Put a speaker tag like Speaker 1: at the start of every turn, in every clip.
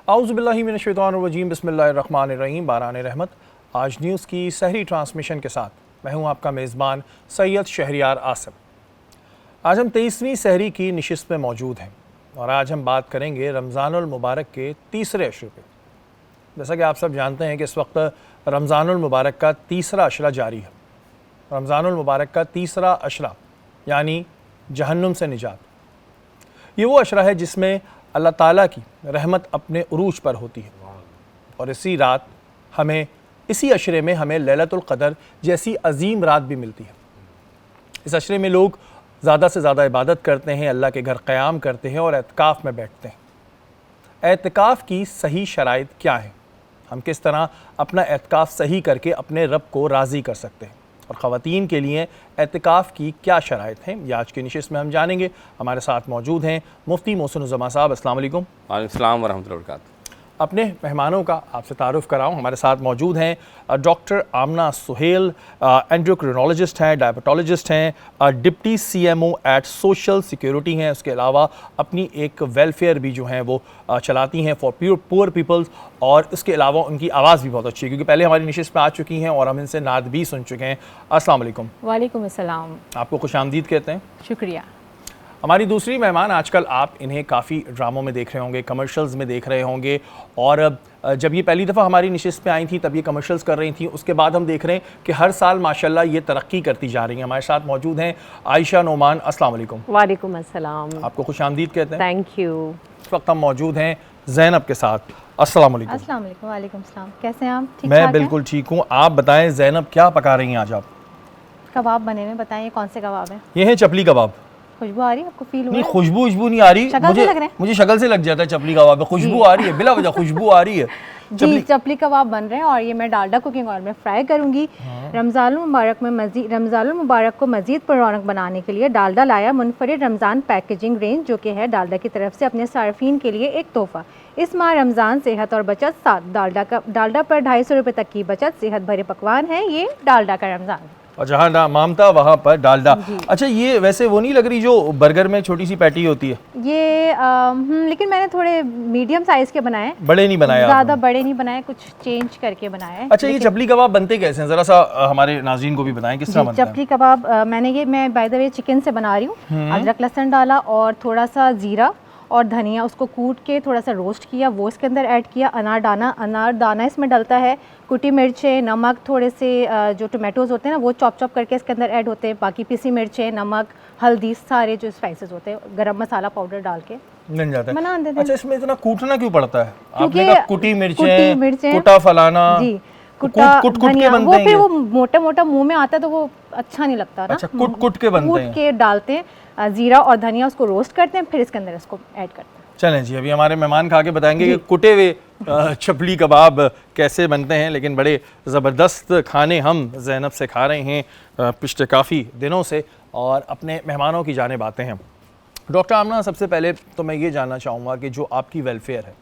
Speaker 1: औज़ुबिल्लाहि मिनश्शैतानिर्रजीम बिस्मिल्लाहिर्रहमानिर्रहीम बारान रहमत। आज न्यूज़ की सहरी ट्रांसमिशन के साथ मैं हूं आपका मेज़बान सैयद शहरियार आसिम। आज हम 23वीं सहरी की नशिस्त में मौजूद हैं और आज हम बात करेंगे रमज़ानुल मुबारक के तीसरे अशरे पे। जैसा कि आप सब जानते हैं कि इस वक्त रमज़ानुल मुबारक का तीसरा अशरा जारी है। रमज़ानुल मुबारक का तीसरा अशरा यानी जहन्नुम से निजात, ये वो अशरा है जिसमें अल्लाह ताला की रहमत अपने उरूज पर होती है और इसी रात हमें इसी अशरे में हमें लैलतुल क़दर जैसी अजीम रात भी मिलती है। इस अशरे में लोग ज़्यादा से ज़्यादा इबादत करते हैं, अल्लाह के घर क़याम करते हैं और एतकाफ़ में बैठते हैं। एतकाफ़ की सही शराइत क्या है, हम किस तरह अपना एतकाफ़ सही करके अपने रब को राज़ी कर सकते हैं और ख़वातीन के लिए एतकाफ़ की क्या शराइत हैं, ये आज की नशिस्त में हम जानेंगे। हमारे साथ मौजूद हैं मुफ्ती मोहसिन उज़्ज़मा साहब। अस्सलाम वालेकुम।
Speaker 2: वालेकुम सलाम व रहमतुल्लाहि व बरकातुहू।
Speaker 1: अपने मेहमानों का आपसे तारुफ़ कराऊँ। हमारे साथ मौजूद हैं डॉक्टर आमना सुहेल, एंड्रोक्रिनोलॉजिस्ट हैं, डायबिटोलॉजिस्ट हैं, deputy CMO at social security हैं। उसके अलावा अपनी एक वेलफेयर भी जो हैं वो चलाती हैं फॉर पुअर पीपल्स, और इसके अलावा उनकी आवाज़ भी बहुत अच्छी है क्योंकि पहले हमारी नशिस्त में आ चुकी हैं और हम इनसे नात भी सुन चुके हैं। अस्सलाम वालेकुम।
Speaker 3: वालेकुम अस्सलाम।
Speaker 1: आपको खुशामदीद कहते हैं।
Speaker 3: शुक्रिया।
Speaker 1: हमारी दूसरी मेहमान, आजकल आप इन्हें काफ़ी ड्रामों में देख रहे होंगे, कमर्शियल्स में देख रहे होंगे, और जब ये पहली दफ़ा हमारी नशिस्त में आई थी तब ये कमर्शियल्स कर रही थी। उसके बाद हम देख रहे हैं कि हर साल माशाल्लाह ये तरक्की करती जा रही हैं। हमारे साथ मौजूद हैं आयशा नोमान। अस्सलाम वालेकुम।
Speaker 3: वालेकुम अस्सलाम।
Speaker 1: आपको खुशामदीद कहते हैं।
Speaker 3: Thank you.
Speaker 1: इस वक्त हम मौजूद हैं ज़ैनब के साथ। अस्सलाम वालेकुम।
Speaker 3: अस्सलाम वालेकुम। वालेकुम सलाम। कैसे हैं आप? ठीक
Speaker 1: मैं
Speaker 3: ठाक
Speaker 1: बिल्कुल ठीक हूँ। आप बताएं ज़ैनब, क्या पका रही हैं आज आप?
Speaker 3: हैं? कबाब बने हुए, बताइए कौन से कबाब हैं?
Speaker 1: ये हैं चपली कबाब।
Speaker 3: खुशबू आ रही है आपको? फील हुआ
Speaker 1: नहीं,
Speaker 3: है?
Speaker 1: खुशबू नहीं आ रही।
Speaker 3: शक्ल से लग रहे हैं?
Speaker 1: मुझे शक्ल से लग जाता है चपली कबाब में खुशबू आ रही है, बिला वजह खुशबू आ रही है।
Speaker 3: जी, चपली कबाब बन रहे हैं और ये मैं डालडा कुकिंग ऑयल में फ्राई करूंगी। रमज़ानुल मुबारक को मज़ीद पुरौनक बनाने के लिए डालडा लाया मुनफरिद रमज़ान पैकेजिंग रेंज, जो कि है डालडा की तरफ से अपने सार्फिन के लिए एक तोहफ़ा। इस माह रमज़ान सेहत और बचत साथ डालडा पर 250 रुपये तक की बचत, सेहत भरे पकवान है ये डालडा का रमज़ान।
Speaker 1: और जहाँ मामता वहाँ पर डालडा। अच्छा, ये वैसे वो नहीं लग रही जो बर्गर में छोटी सी पैटी होती है? ये
Speaker 3: लेकिन मैंने थोड़े मीडियम साइज के बनाए,
Speaker 1: बड़े नहीं बनाए,
Speaker 3: ज़्यादा बड़े नहीं बनाए, कुछ चेंज करके बनाए।
Speaker 1: अच्छा, ये चपली कबाब बनते कैसे हैं, ज़रा सा हमारे नाज़रीन को भी बताएं किस तरह बनता है?
Speaker 3: चपली कबाब मैं बाय द वे चिकन से बना रही हूँ। अदरक लहसुन डाला और थोड़ा सा ज़ीरा और धनिया, उसको कूट के थोड़ा सा रोस्ट किया, वो इसके अंदर ऐड किया। अनार दाना इसमें डलता है, कुटी मिर्चें, नमक, थोड़े से जो टोमेटोज़ होते हैं ना वो चॉप करके इसके अंदर ऐड होते हैं, बाकी पिसी मिर्चें, नमक, हल्दी, सारे जो स्पाइसेस होते हैं, गरम मसाला पाउडर डाल के
Speaker 1: बन जाता है।
Speaker 3: बना देते हैं।
Speaker 1: अच्छा, इसमें इतना कूटना क्यों पड़ता है?
Speaker 3: क्योंकि
Speaker 1: आपने कहा कुटी मिर्चें, कुटा फलाना,
Speaker 3: जी, कुटा धनिया, वो फिर वो मोटा मोटा मुंह में आता है तो वो अच्छा नहीं लगता ना।
Speaker 1: अच्छा, कुट के बनते हैं।
Speaker 3: कूट के डालते हैं, ज़ीरा और धनिया, उसको रोस्ट करते हैं, फिर इसके अंदर इसको ऐड करते हैं।
Speaker 1: चलें जी, अभी हमारे मेहमान खा के बताएंगे कि कुटे हुए चपली कबाब कैसे बनते हैं। लेकिन बड़े ज़बरदस्त खाने हम ज़ैनब से खा रहे हैं पिछले काफ़ी दिनों से, और अपने मेहमानों की जानिब आते हैं। डॉक्टर आमना, सबसे पहले तो मैं ये जानना चाहूँगा कि जो आपकी वेलफेयर है,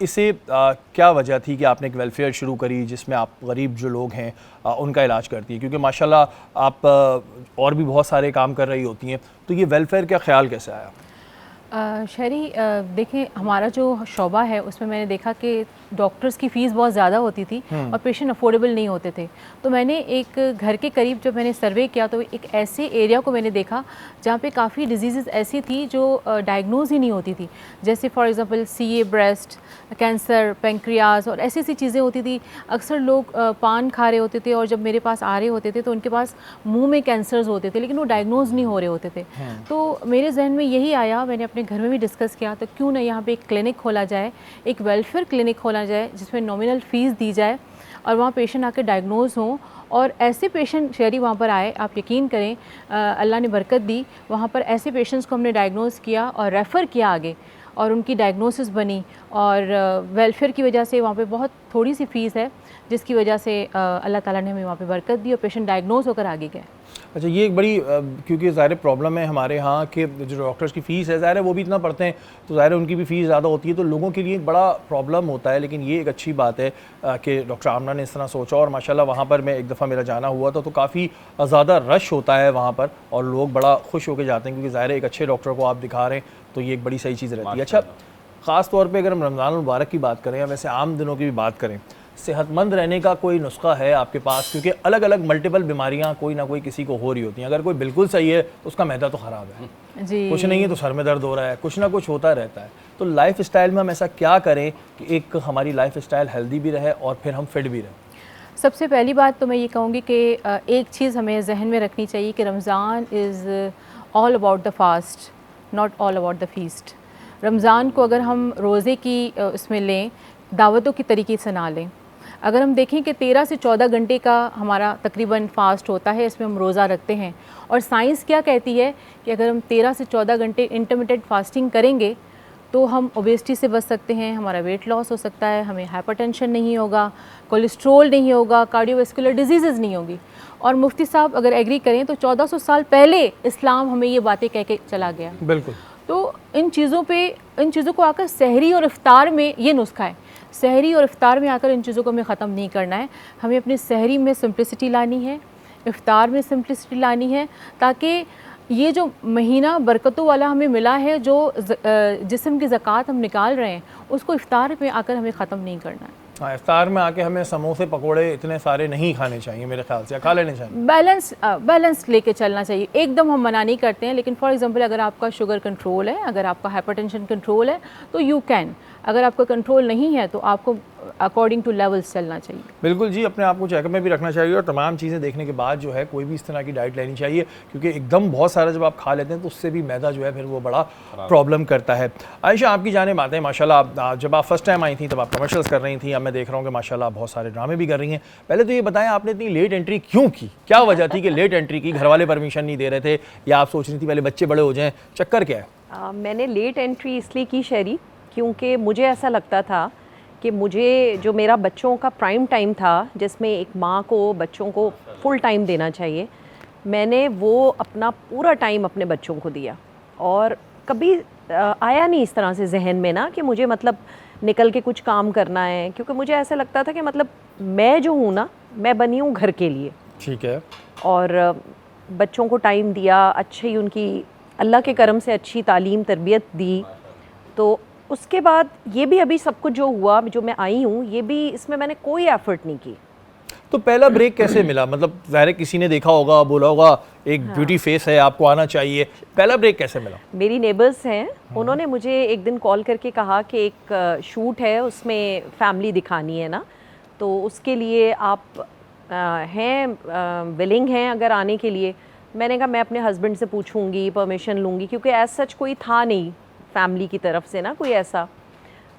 Speaker 1: इसे क्या वजह थी कि आपने एक वेलफेयर शुरू करी जिसमें आप गरीब जो लोग हैं उनका इलाज करती हैं? क्योंकि माशाल्लाह आप और भी बहुत सारे काम कर रही होती हैं, तो ये वेलफेयर का ख्याल कैसे आया?
Speaker 3: शहरी देखें, हमारा जो शोबा है उसमें मैंने देखा कि डॉक्टर्स की फ़ीस बहुत ज़्यादा होती थी और पेशेंट अफोर्डेबल नहीं होते थे। तो मैंने एक घर के करीब जब मैंने सर्वे किया तो एक ऐसे एरिया को मैंने देखा जहाँ पे काफ़ी डिजीज़ ऐसी थी जो डायग्नोज ही नहीं होती थी, जैसे for example CA, breast cancer, pancreas और ऐसी चीज़ें होती थी। अक्सर लोग पान खा रहे होते थे और जब मेरे पास आ रहे होते थे तो उनके पास मुँह में कैंसर्स होते थे, लेकिन वो डायग्नोज नहीं हो रहे होते थे। तो मेरे जहन में यही आया, मैंने अपने घर में भी डिस्कस किया, तो क्यों ना यहाँ पे एक क्लिनिक खोला जाए, एक वेलफेयर क्लिनिक खोला जाए जिसमें नॉमिनल फ़ीस दी जाए और वहाँ पेशेंट आके डायग्नोज हों और ऐसे पेशेंट शहरी वहाँ पर आए। आप यकीन करें, अल्लाह ने बरकत दी, वहाँ पर ऐसे पेशेंट्स को हमने डायग्नोज किया और रेफ़र किया आगे और उनकी डायग्नोसिस बनी। और वेलफेयर की वजह से वहाँ पे बहुत थोड़ी सी फ़ीस है जिसकी वजह से अल्लाह ताला ने हमें वहाँ पे बरकत दी और पेशेंट डायग्नोज होकर आगे गए।
Speaker 1: अच्छा, ये एक बड़ी क्योंकि ज़ाहिर प्रॉब्लम है हमारे यहाँ कि जो डॉक्टर्स की फ़ीस है, ज़ाहिर है वो भी इतना पढ़ते हैं तो ज़ाहिर है उनकी भी फ़ीस ज़्यादा होती है, तो लोगों के लिए एक बड़ा प्रॉब्लम होता है। लेकिन ये एक अच्छी बात है कि डॉक्टर आमना ने इस तरह सोचा, और माशाल्लाह वहाँ पर मैं एक दफ़ा मेरा जाना हुआ था तो काफ़ी ज़्यादा रश होता है वहाँ पर और लोग बड़ा खुश होकर जाते हैं क्योंकि ज़ाहिर है एक अच्छे डॉक्टर को आप दिखा रहे हैं, तो ये एक बड़ी सही चीज़ रहती है। अच्छा, ख़ास तौर पे अगर हम रमज़ान मुबारक की बात करें या वैसे आम दिनों की भी बात करें, सेहतमंद रहने का कोई नुस्खा है आपके पास? क्योंकि अलग अलग मल्टीपल बीमारियां कोई ना कोई किसी को हो रही होती हैं। अगर कोई बिल्कुल सही है तो उसका मैदा तो ख़राब है
Speaker 3: जी,
Speaker 1: कुछ नहीं है तो सर में दर्द हो रहा है, कुछ ना कुछ होता रहता है। तो लाइफ स्टाइल में हम ऐसा क्या करें कि एक हमारी लाइफ स्टाइल हेल्दी भी रहे और फिर हम फिट भी रहें?
Speaker 3: सबसे पहली बात तो मैं ये कहूँगी कि एक चीज़ हमें जहन में रखनी चाहिए कि Ramzan is all about the fast, not all about the feast. Ramzan को अगर हम रोज़े की उसमें लें, दावतों की तरीके से ना लें। अगर हम देखें कि 13 से 14 घंटे का हमारा तकरीबन फ़ास्ट होता है, इसमें हम रोज़ा रखते हैं, और साइंस क्या कहती है कि अगर हम 13 से 14 घंटे इंटरमिटेंट फास्टिंग करेंगे तो हम ओबेसिटी से बच सकते हैं, हमारा वेट लॉस हो सकता है, हमें हाइपरटेंशन नहीं होगा, कोलेस्ट्रोल नहीं होगा, कार्डियोवैस्कुलर डिजीज़ नहीं होगी। और मुफ्ती साहब अगर एग्री करें तो 1400 साल पहले इस्लाम हमें ये बातें कह के चला गया।
Speaker 1: बिल्कुल।
Speaker 3: तो इन चीज़ों को आकर सहरी और इफ्तार में ये नुस्खा है, सहरी और इफ्तार में आकर इन चीज़ों को हमें ख़त्म नहीं करना है। हमें अपनी सहरी में सिंप्लिसिटी लानी है, इफ्तार में सिंप्लिसिटी लानी है, ताकि ये जो महीना बरकतों वाला हमें मिला है, जो जिस्म की ज़कात हम निकाल रहे हैं, उसको इफ्तार में आकर हमें ख़त्म नहीं करना है।
Speaker 1: हाँ, इफ्तार में आके हमें समोसे पकोड़े इतने सारे नहीं खाने चाहिए मेरे ख्याल से, या खा लेने चाहिए।
Speaker 3: बैलेंस लेके चलना चाहिए। एकदम हम मना नहीं करते हैं, लेकिन फॉर एग्जांपल अगर आपका शुगर कंट्रोल है, अगर आपका हाइपरटेंशन कंट्रोल है तो यू कैन। अगर आपका कंट्रोल नहीं है तो आपको अकॉर्डिंग टू लेवल्स चलना चाहिए।
Speaker 1: बिल्कुल जी, अपने आप को चेकअप में भी रखना चाहिए और तमाम चीज़ें देखने के बाद जो है कोई भी इस तरह की डाइट लेनी चाहिए, क्योंकि एकदम बहुत सारा जब आप खा लेते हैं तो उससे भी मैदा जो है फिर वो बड़ा प्रॉब्लम करता है। आयशा, आपकी जानेब आते हैं। माशाल्लाह जब आप फर्स्ट टाइम आई थी तब आप कमर्शियल्स कर रही थी, अब मैं देख रहा हूँ कि माशाल्लाह बहुत सारे ड्रामे भी कर रही हैं। पहले तो ये बताएं, आपने इतनी लेट एंट्री क्यों की? क्या वजह थी कि लेट एंट्री की? घर वाले परमिशन नहीं दे रहे थे या आप सोच रही थी पहले बच्चे बड़े हो जाएँ? चक्कर क्या है?
Speaker 4: मैंने लेट एंट्री इसलिए की शहरी, क्योंकि मुझे ऐसा लगता था कि मुझे जो मेरा बच्चों का प्राइम टाइम था, जिसमें एक माँ को बच्चों को फुल टाइम देना चाहिए, मैंने वो अपना पूरा टाइम अपने बच्चों को दिया। और कभी आया नहीं इस तरह से जहन में ना कि मुझे मतलब निकल के कुछ काम करना है, क्योंकि मुझे ऐसा लगता था कि मतलब मैं जो हूँ ना, मैं बनी हूँ घर के लिए।
Speaker 1: ठीक है।
Speaker 4: और बच्चों को टाइम दिया, अच्छी उनकी अल्लाह के करम से अच्छी तालीम तरबियत दी। तो उसके बाद ये भी अभी सब कुछ जो हुआ, जो मैं आई हूँ, ये भी इसमें मैंने कोई एफर्ट नहीं की।
Speaker 1: तो पहला ब्रेक कैसे मिला? मतलब ज़ाहिर है किसी ने देखा होगा, बोला होगा एक ब्यूटी फेस है, आपको आना चाहिए। पहला ब्रेक कैसे मिला?
Speaker 4: मेरी नेबर्स हैं, उन्होंने मुझे एक दिन कॉल करके कहा कि एक शूट है, उसमें फैमिली दिखानी है ना, तो उसके लिए आप हैं विलिंग हैं अगर आने के लिए। मैंने कहा मैं अपने हस्बैंड से पूछूंगी, परमिशन लूँगी, क्योंकि एज सच कोई था नहीं फैमिली की तरफ से ना कोई ऐसा।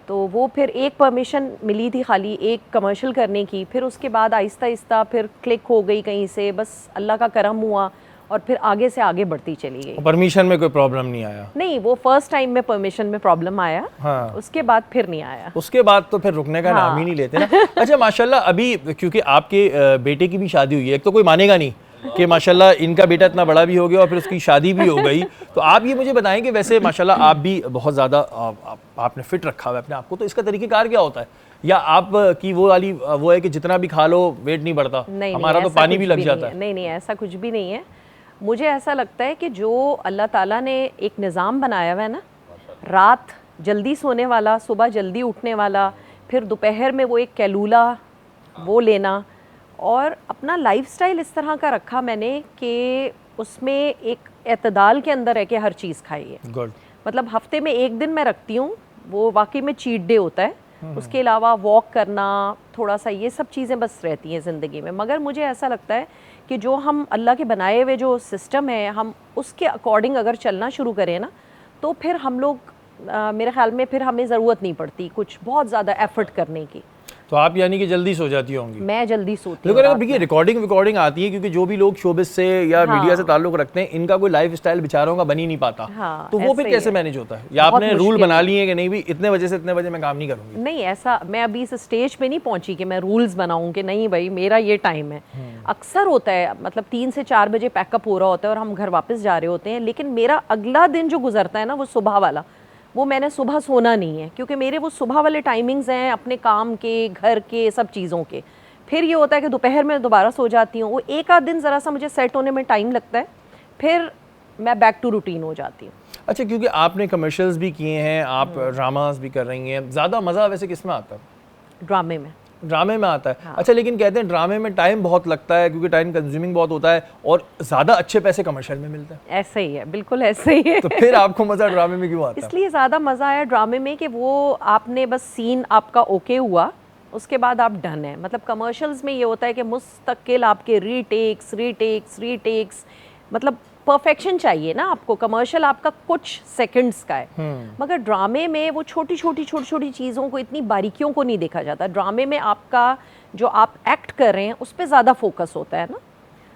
Speaker 4: तो वो फिर एक परमिशन मिली थी खाली एक कमर्शियल करने की, फिर उसके बाद आहिस्ता आहिस्ता फिर क्लिक हो गई कहीं से, बस अल्लाह का करम हुआ और फिर आगे से आगे बढ़ती चली गई।
Speaker 1: परमिशन में कोई प्रॉब्लम नहीं आया?
Speaker 4: नहीं, वो फर्स्ट टाइम में परमिशन में प्रॉब्लम आया।
Speaker 1: हाँ।
Speaker 4: उसके बाद फिर नहीं आया।
Speaker 1: उसके बाद तो फिर रुकने का नाम ही नहीं लेते ना। अच्छा, माशाल्लाह अभी क्योंकि आपके बेटे की भी शादी हुई है, एक तो कोई मानेगा नहीं कि माशाल्लाह इनका बेटा इतना बड़ा भी हो गया और फिर उसकी शादी भी हो गई, तो आप ये मुझे बताएं कि वैसे माशाल्लाह आप भी बहुत ज़्यादा आपने फिट रखा हुआ है अपने आप को, तो इसका तरीक़ेकार क्या होता है? या आप की वो वाली वो है कि जितना भी खा लो वेट नहीं बढ़ता?
Speaker 4: नहीं,
Speaker 1: हमारा तो पानी भी लग जाता है।
Speaker 4: नहीं, ऐसा कुछ भी नहीं है। मुझे ऐसा लगता है कि जो अल्लाह ताला ने एक निज़ाम बनाया हुआ है ना, रात जल्दी सोने वाला, सुबह जल्दी उठने वाला, फिर दोपहर में वो एक कैलूला वो लेना, और अपना लाइफस्टाइल इस तरह का रखा मैंने कि उसमें एक एतदाल के अंदर है कि हर चीज़ खाइए।
Speaker 1: गुड।
Speaker 4: मतलब हफ्ते में एक दिन मैं रखती हूँ, वो वाकई में चीट डे होता है। उसके अलावा वॉक करना, थोड़ा सा ये सब चीज़ें बस रहती हैं ज़िंदगी में। मगर मुझे ऐसा लगता है कि जो हम अल्लाह के बनाए हुए जो सिस्टम है, हम उसके अकॉर्डिंग अगर चलना शुरू करें ना, तो फिर हम लोग मेरे ख्याल में फिर हमें ज़रूरत नहीं पड़ती कुछ बहुत ज़्यादा एफर्ट करने की।
Speaker 1: तो आप यानी कि जल्दी सो जाती होंगी?
Speaker 4: मैं जल्दी सोती हूँ।
Speaker 1: लेकिन अगर देखिए रिकॉर्डिंग आती है, क्योंकि जो भी लोग शोबिस से या मीडिया से ताल्लुक रखते हैं, इनका कोई लाइफ स्टाइल बेचारों का बन ही नहीं पाता।
Speaker 4: हाँ,
Speaker 1: तो वो फिर कैसे मैनेज होता है? या आपने रूल बना लिए कि नहीं भी इतने बजे से इतने बजे मैं काम नहीं करूँगी?
Speaker 4: नहीं, ऐसा मैं अभी इस स्टेज पे नहीं पहुंची कि मैं रूल्स बनाऊं कि नहीं भाई मेरा ये टाइम है। अक्सर होता है, मतलब 3 से 4 बजे पैकअप हो रहा होता है और हम घर वापस जा रहे होते हैं, लेकिन मेरा अगला दिन जो गुजरता है ना, वो सुबह वाला, वो मैंने सुबह सोना नहीं है, क्योंकि मेरे वो सुबह वाले टाइमिंग्स हैं अपने काम के, घर के, सब चीज़ों के। फिर ये होता है कि दोपहर में दोबारा सो जाती हूँ। वो एक आध दिन ज़रा सा मुझे सेट होने में टाइम लगता है, फिर मैं बैक टू रूटीन हो जाती हूँ।
Speaker 1: अच्छा, क्योंकि आपने कमर्शियल्स भी किए हैं, आप ड्रामास भी कर रही हैं, ज़्यादा मज़ा वैसे किस में आता है?
Speaker 4: ड्रामे में।
Speaker 1: ड्रामे में आता है।
Speaker 4: हाँ।
Speaker 1: अच्छा, लेकिन कहते हैं ड्रामे में टाइम बहुत लगता है क्योंकि टाइम कंज्यूमिंग बहुत होता है और ज़्यादा अच्छे पैसे कमर्शियल में मिलते हैं।
Speaker 4: ऐसा ही है, बिल्कुल ऐसा ही है।
Speaker 1: तो फिर आपको मज़ा ड्रामे में क्यों आता है?
Speaker 4: इसलिए ज़्यादा मज़ा आया ड्रामे में कि वो आपने बस सीन आपका ओके हुआ, उसके बाद आप डन है। मतलब कमर्शियल्स में ये होता है कि मुस्तकिल आपके रीटेक्स, मतलब परफेक्शन चाहिए ना आपको। कमर्शियल आपका कुछ सेकंड्स का है, मगर ड्रामे में वो छोटी छोटी चीज़ों को, इतनी बारीकियों को नहीं देखा जाता। ड्रामे में आपका जो आप एक्ट कर रहे हैं उस पर ज़्यादा फोकस होता है ना।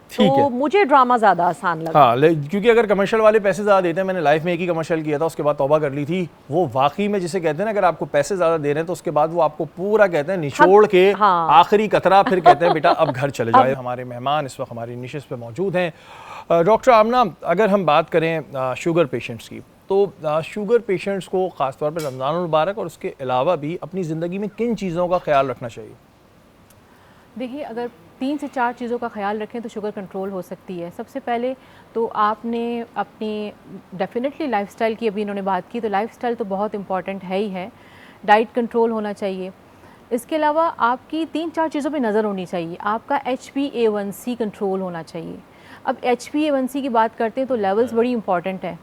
Speaker 1: ठीक
Speaker 4: तो
Speaker 1: है।
Speaker 4: मुझे ड्रामा ज़्यादा आसान लगा।
Speaker 1: हाँ, क्योंकि अगर कमर्शियल वाले पैसे ज़्यादा देते हैं, मैंने लाइफ में एक ही कमर्शियल किया था, उसके बाद तौबा कर ली थी। वो वाकई में जिसे कहते हैं ना, अगर आपको पैसे ज़्यादा दे रहे हैं तो उसके बाद वो आपको पूरा कहते हैं निचोड़ के
Speaker 4: हाँ।
Speaker 1: आखिरी कतरा, फिर कहते हैं बेटा अब घर चले जाए। हमारे मेहमान इस वक्त हमारी निशिस्त पे मौजूद हैं। डॉक्टर आमना, अगर हम बात करें शुगर पेशेंट्स की, तो शुगर पेशेंट्स को ख़ासतौर पर रमज़ान मुबारक और उसके अलावा भी अपनी ज़िंदगी में किन चीज़ों का ख्याल रखना चाहिए?
Speaker 3: देखिए, अगर 3 से 4 चीज़ों का ख्याल रखें तो शुगर कंट्रोल हो सकती है। सबसे पहले तो आपने अपनी डेफिनेटली लाइफ़स्टाइल की अभी इन्होंने बात की, तो लाइफ़स्टाइल तो बहुत इम्पॉर्टेंट है ही है। डाइट कंट्रोल होना चाहिए। इसके अलावा आपकी 3-4 चीज़ों पे नज़र होनी चाहिए। आपका HbA1c कंट्रोल होना चाहिए। अब HbA1c की बात करते हैं तो लेवल्स बड़ी इंपॉर्टेंट है।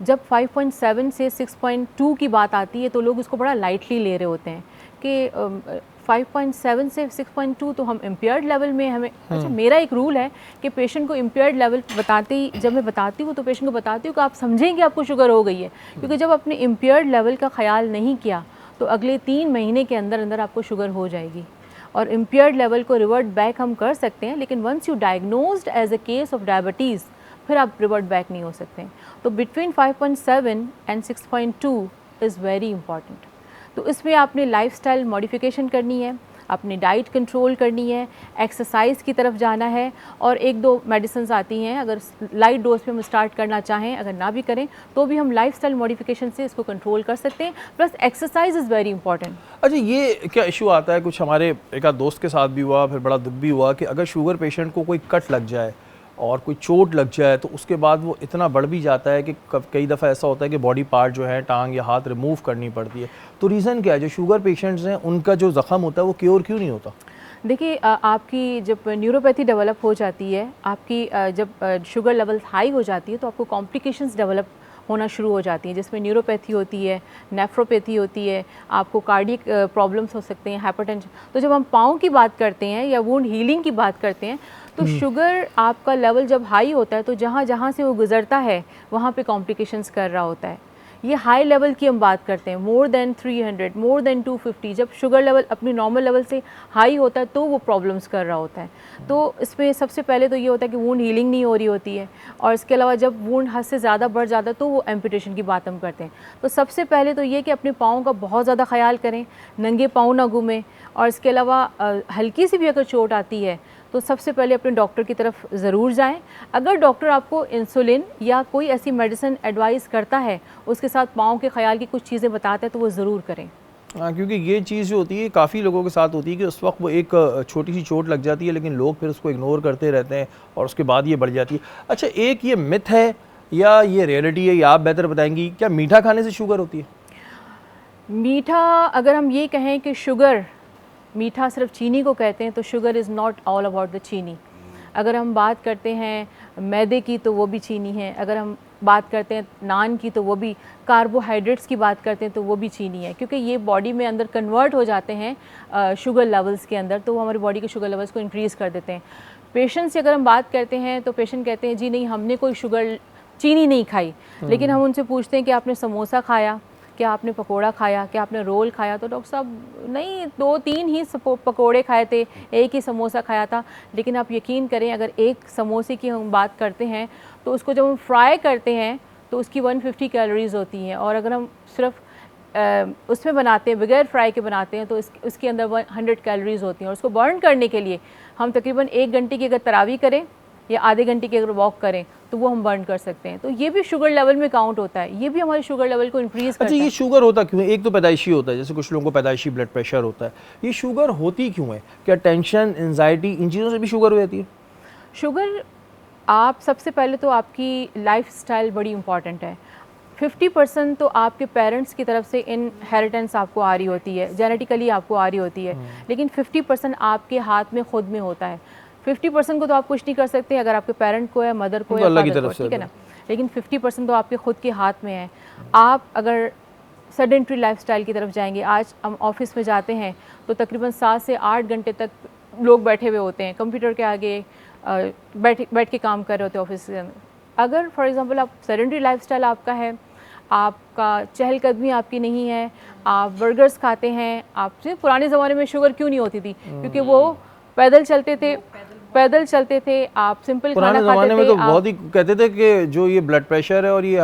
Speaker 3: जब 5.7 से 6.2 की बात आती है तो लोग उसको बड़ा लाइटली ले रहे होते हैं कि 5.7 से 6.2 तो हम इम्पेयर्ड लेवल में हमें। अच्छा, मेरा एक रूल है कि पेशेंट को इम्पेयर्ड लेवल बताते ही, जब मैं बताती हूँ तो पेशेंट को बताती हूँ कि आप समझें कि आपको शुगर हो गई है, क्योंकि जब आपने इम्पेयर्ड लेवल का ख्याल नहीं किया तो अगले 3 महीने के अंदर अंदर आपको शुगर हो जाएगी। और इम्पेयर्ड लेवल को रिवर्ट बैक हम कर सकते हैं, लेकिन once you diagnosed as a case of diabetes फिर आप रिवर्ट बैक नहीं हो सकते। तो between 5.7 and 6.2 is very important. तो इसमें आपने लाइफस्टाइल मॉडिफिकेशन करनी है, अपनी डाइट कंट्रोल करनी है, एक्सरसाइज की तरफ जाना है, और 1-2 मेडिसिन्स आती हैं, अगर लाइट डोज पे हम स्टार्ट करना चाहें, अगर ना भी करें तो भी हम लाइफस्टाइल मॉडिफिकेशन से इसको कंट्रोल कर सकते हैं। Plus exercise is very important.
Speaker 1: अच्छा, ये क्या इशू आता है, कुछ हमारे एक आध दोस्त के साथ भी हुआ, फिर बड़ा दुख भी हुआ कि अगर शुगर पेशेंट को कोई कट लग जाए और कोई चोट लग जाए तो उसके बाद वो इतना बढ़ भी जाता है कि कई दफ़ा ऐसा होता है कि बॉडी पार्ट जो है, टांग या हाथ रिमूव करनी पड़ती है। तो रीज़न क्या है, जो शुगर पेशेंट्स हैं उनका जो ज़ख़म होता है वो क्योर क्यों नहीं होता?
Speaker 3: देखिए, आपकी जब न्यूरोपैथी डेवलप हो जाती है, आपकी जब शुगर लेवल हाई हो जाती है तो आपको कॉम्प्लिकेशंस डेवलप होना शुरू हो जाती हैं, जिसमें न्यूरोपैथी होती है, नेफ्रोपैथी होती है, आपको कार्डियक प्रॉब्लम्स हो सकते हैं, हाइपरटेंशन। तो जब हम पाँव की बात करते हैं या वुंड हीलिंग की बात करते हैं तो शुगर आपका लेवल जब हाई होता है तो जहाँ जहाँ से वो गुज़रता है वहाँ पे कॉम्प्लिकेशंस कर रहा होता है। ये हाई लेवल की हम बात करते हैं, मोर देन 300, मोर देन 250, जब शुगर लेवल अपनी नॉर्मल लेवल से हाई होता है तो वो प्रॉब्लम्स कर रहा होता है। तो इसमें सबसे पहले तो ये होता है कि वुंड हीलिंग नहीं हो रही होती है, और इसके अलावा जब वुंड हद से ज़्यादा बढ़ जाता है तो वो एम्पुटेशन की बात हम करते हैं। तो सबसे पहले तो ये कि अपने पाँव का बहुत ज़्यादा ख्याल करें, नंगे पाँव ना घूमें, और इसके अलावा हल्की सी भी अगर चोट आती है तो सबसे पहले अपने डॉक्टर की तरफ ज़रूर जाएं। अगर डॉक्टर आपको इंसुलिन या कोई ऐसी मेडिसिन एडवाइस करता है, उसके साथ पाँव के ख्याल की कुछ चीज़ें बताते हैं, तो वो ज़रूर करें।
Speaker 1: हाँ, क्योंकि ये चीज़ जो होती है काफ़ी लोगों के साथ होती है कि उस वक्त वो एक छोटी सी चोट लग जाती है, लेकिन लोग फिर उसको इग्नोर करते रहते हैं और उसके बाद ये बढ़ जाती है। अच्छा, एक ये मिथ है या ये रियलिटी है, या आप बेहतर बताएंगी, क्या मीठा खाने से शुगर होती है?
Speaker 3: मीठा, अगर हम ये कहें कि शुगर, मीठा सिर्फ चीनी को कहते हैं, तो sugar is not all about the चीनी। अगर हम बात करते हैं मैदे की तो वो भी चीनी है, अगर हम बात करते हैं नान की तो वो भी, कार्बोहाइड्रेट्स की बात करते हैं तो वो भी चीनी है, क्योंकि ये बॉडी में अंदर कन्वर्ट हो जाते हैं शुगर लेवल्स के अंदर, तो वो हमारी बॉडी के शुगर लेवल्स को इंक्रीज़ कर देते हैं। पेशेंट से अगर हम बात करते हैं तो पेशेंट कहते हैं जी नहीं, हमने कोई शुगर चीनी नहीं खाई, लेकिन हम उनसे पूछते हैं कि आपने समोसा खाया, क्या आपने पकोड़ा खाया, क्या आपने रोल खाया, तो डॉक्टर साहब नहीं, 2-3 ही पकोड़े खाए थे, एक ही समोसा खाया था। लेकिन आप यकीन करें, अगर एक समोसे की हम बात करते हैं तो उसको जब हम फ्राई करते हैं तो उसकी 150 कैलोरीज़ होती हैं, और अगर हम सिर्फ उसमें बनाते हैं, बगैर फ्राई के बनाते हैं, तो उसके अंदर 100 कैलोरीज़ होती हैं। और उसको बर्न करने के लिए हम तकरीबन 1 घंटे की अगर तरावी करें या आधे घंटे की अगर वॉक करें तो वो हम बर्न कर सकते हैं। तो ये भी शुगर लेवल में काउंट होता है, ये भी हमारे शुगर लेवल को इंक्रीज़ करता है।
Speaker 1: अच्छा, ये शुगर होता क्यों है? एक तो पैदाइशी होता है, जैसे कुछ लोगों को पैदाइशी ब्लड प्रेशर होता है, ये शुगर होती क्यों है? क्या टेंशन, एंजाइटी, इन चीज़ों से भी शुगर हो जाती है?
Speaker 3: शुगर, आप सबसे पहले तो आपकी लाइफस्टाइल बड़ी इंपॉर्टेंट है। 50% तो आपके पेरेंट्स की तरफ से इनहेरिटेंस आपको आ रही होती है, जेनेटिकली आपको आ रही होती है, लेकिन 50% आपके हाथ में खुद में होता है। 50% को तो आप कुछ नहीं कर सकते, अगर आपके पेरेंट को है, मदर को या फादर को, ठीक है ना, लेकिन 50% तो आपके खुद के हाथ में है। आप अगर सेडेंटरी लाइफस्टाइल की तरफ जाएंगे, आज हम ऑफिस में जाते हैं तो तकरीबन 7 से 8 घंटे तक लोग बैठे हुए होते हैं कंप्यूटर के आगे, बैठ के काम कर रहे होते हैं ऑफिस के अंदर। अगर फॉर एग्जांपल आप सेडेंटरी लाइफस्टाइल आपका है, आपका चहलकदमी आपकी नहीं है, आप बर्गर्स खाते हैं, आपसे पुराने ज़माने में शुगर क्यों नहीं होती थी, क्योंकि वो पैदल चलते थे, आप सिंपल खाना खाते थे।
Speaker 1: पुराने ज़माने में तो बहुत ही कहते थे कि जो ये ब्लड प्रेशर है और ये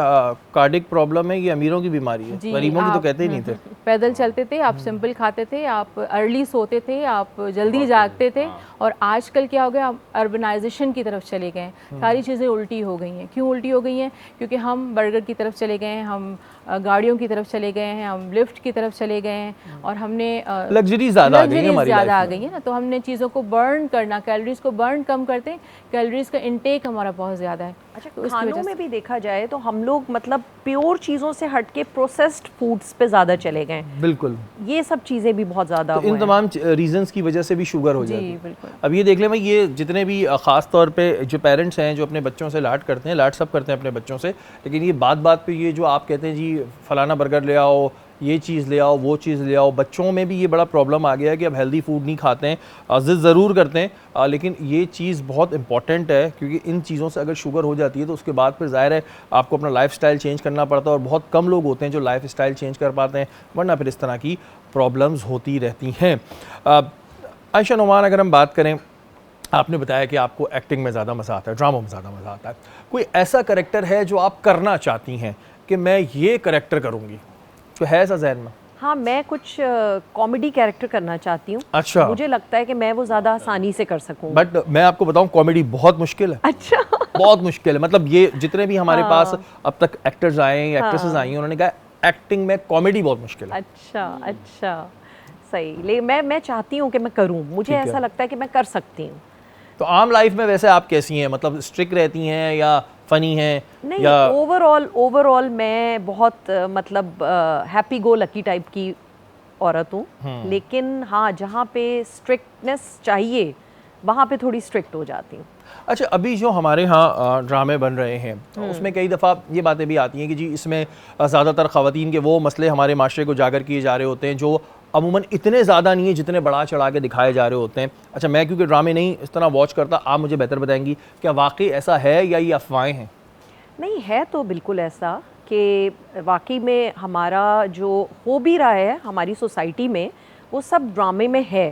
Speaker 1: कार्डिक प्रॉब्लम है, ये अमीरों की बीमारी है, गरीबों की तो कहते ही नहीं थे।
Speaker 3: पैदल चलते थे, आप सिंपल खाते थे, आप अर्ली सोते थे, आप जल्दी जागते थे। और आजकल क्या हो गया, आप अर्बनाइजेशन की तरफ चले गए हैं, सारी चीज़ें उल्टी हो गई हैं। क्यों उल्टी हो गई हैं? क्योंकि हम बर्गर की तरफ चले गए हैं, हम गाड़ियों की तरफ चले गए हैं, हम लिफ्ट की तरफ चले गए हैं, और हमने
Speaker 1: लग्जरी ज़्यादा आ गई है हमारी लाइफ में।
Speaker 3: आ गई है ना, तो हमने चीज़ों को बर्न करना, कैलोरीज को बर्न कम करते हैं, कैलोरीज का इनटेक हमारा बहुत ज़्यादा है।
Speaker 4: अच्छा, तो खानों में भी देखा जाए तो हम लोग मतलब प्योर चीज़ों से हट के प्रोसेस्ड फूड्स पे ज़्यादा चले गए।
Speaker 1: बिल्कुल,
Speaker 4: ये सब चीज़ें भी बहुत ज़्यादा
Speaker 1: तो इन तमाम रीजंस की वजह से भी शुगर हो जाती है।
Speaker 3: बिल्कुल। अब
Speaker 1: ये देख लें भाई, ये जितने भी ख़ास तौर पे जो पेरेंट्स हैं जो अपने बच्चों से लाड करते हैं, लाड सब करते हैं अपने बच्चों से, लेकिन ये बात पे ये जो आप कहते हैं जी फलाना बर्गर ले आओ, ये चीज़ ले आओ, वो चीज़ ले आओ, बच्चों में भी ये बड़ा प्रॉब्लम आ गया है कि अब हेल्दी फूड नहीं खाते हैं। ज़िद ज़रूर करते हैं, लेकिन ये चीज़ बहुत इंपॉर्टेंट है, क्योंकि इन चीज़ों से अगर शुगर हो जाती है तो उसके बाद फिर ज़ाहिर है आपको अपना लाइफस्टाइल चेंज करना पड़ता है, और बहुत कम लोग होते हैं जो लाइफस्टाइल चेंज कर पाते हैं, वरना फिर इस तरह की प्रॉब्लम्स होती रहती हैं। आयशा नुमान, अगर हम बात करें, आपने बताया कि आपको एक्टिंग में ज़्यादा मज़ा आता है, ड्रामा में ज़्यादा मज़ा आता है, कोई ऐसा करेक्टर है जो आप करना चाहती हैं कि मैं ये करेक्टर करूँगी, जो है ऐसा ज़हन में?
Speaker 4: हाँ, मैं कुछ कॉमेडी कैरेक्टर करना चाहती हूँ।
Speaker 1: अच्छा।
Speaker 4: मुझे लगता है कि मैं वो ज़्यादा आसानी से कर सकूँ।
Speaker 1: बट मैं आपको बताऊँ, कॉमेडी बहुत मुश्किल है।
Speaker 4: अच्छा।
Speaker 1: बहुत मुश्किल है, मतलब ये जितने भी हमारे पास अब तक एक्टर्स आए हैं, एक्ट्रेसेस आई हैं, उन्होंने कहा एक्टिंग में कॉमेडी बहुत मुश्किल है।
Speaker 4: अच्छा, सही। लेकिन मैं चाहती हूँ कि मैं करूँ, मुझे ऐसा लगता है कि मैं कर सकती हूँ।
Speaker 1: तो आम लाइफ में वैसे आप कैसी हैं, मतलब स्ट्रिक्ट रहती हैं या फनी हैं?
Speaker 4: नहीं,
Speaker 1: या
Speaker 4: ओवरऑल मैं बहुत मतलब हैप्पी गो लकी टाइप की औरत हूँ, लेकिन हाँ, जहाँ पे स्ट्रिक्टनेस चाहिए वहाँ पे थोड़ी स्ट्रिक्ट हो जाती हूँ।
Speaker 1: अच्छा, अभी जो हमारे यहाँ ड्रामे बन रहे हैं, उसमें कई दफ़ा ये बातें भी आती हैं कि जी इसमें ज़्यादातर ख़वातीन के वो मसले हमारे माशरे को उजागर किए जा रहे होते हैं जो अमूमन इतने ज़्यादा नहीं है जितने बढ़ा चढ़ा के दिखाए जा रहे होते हैं। अच्छा, मैं क्योंकि ड्रामे नहीं इस तरह वॉच करता, आप मुझे बेहतर बताएंगी क्या वाकई ऐसा है या ये अफवाहें हैं?
Speaker 4: नहीं, है तो बिल्कुल ऐसा कि वाकई में हमारा जो हो भी रहा है हमारी सोसाइटी में, वो सब ड्रामे में है।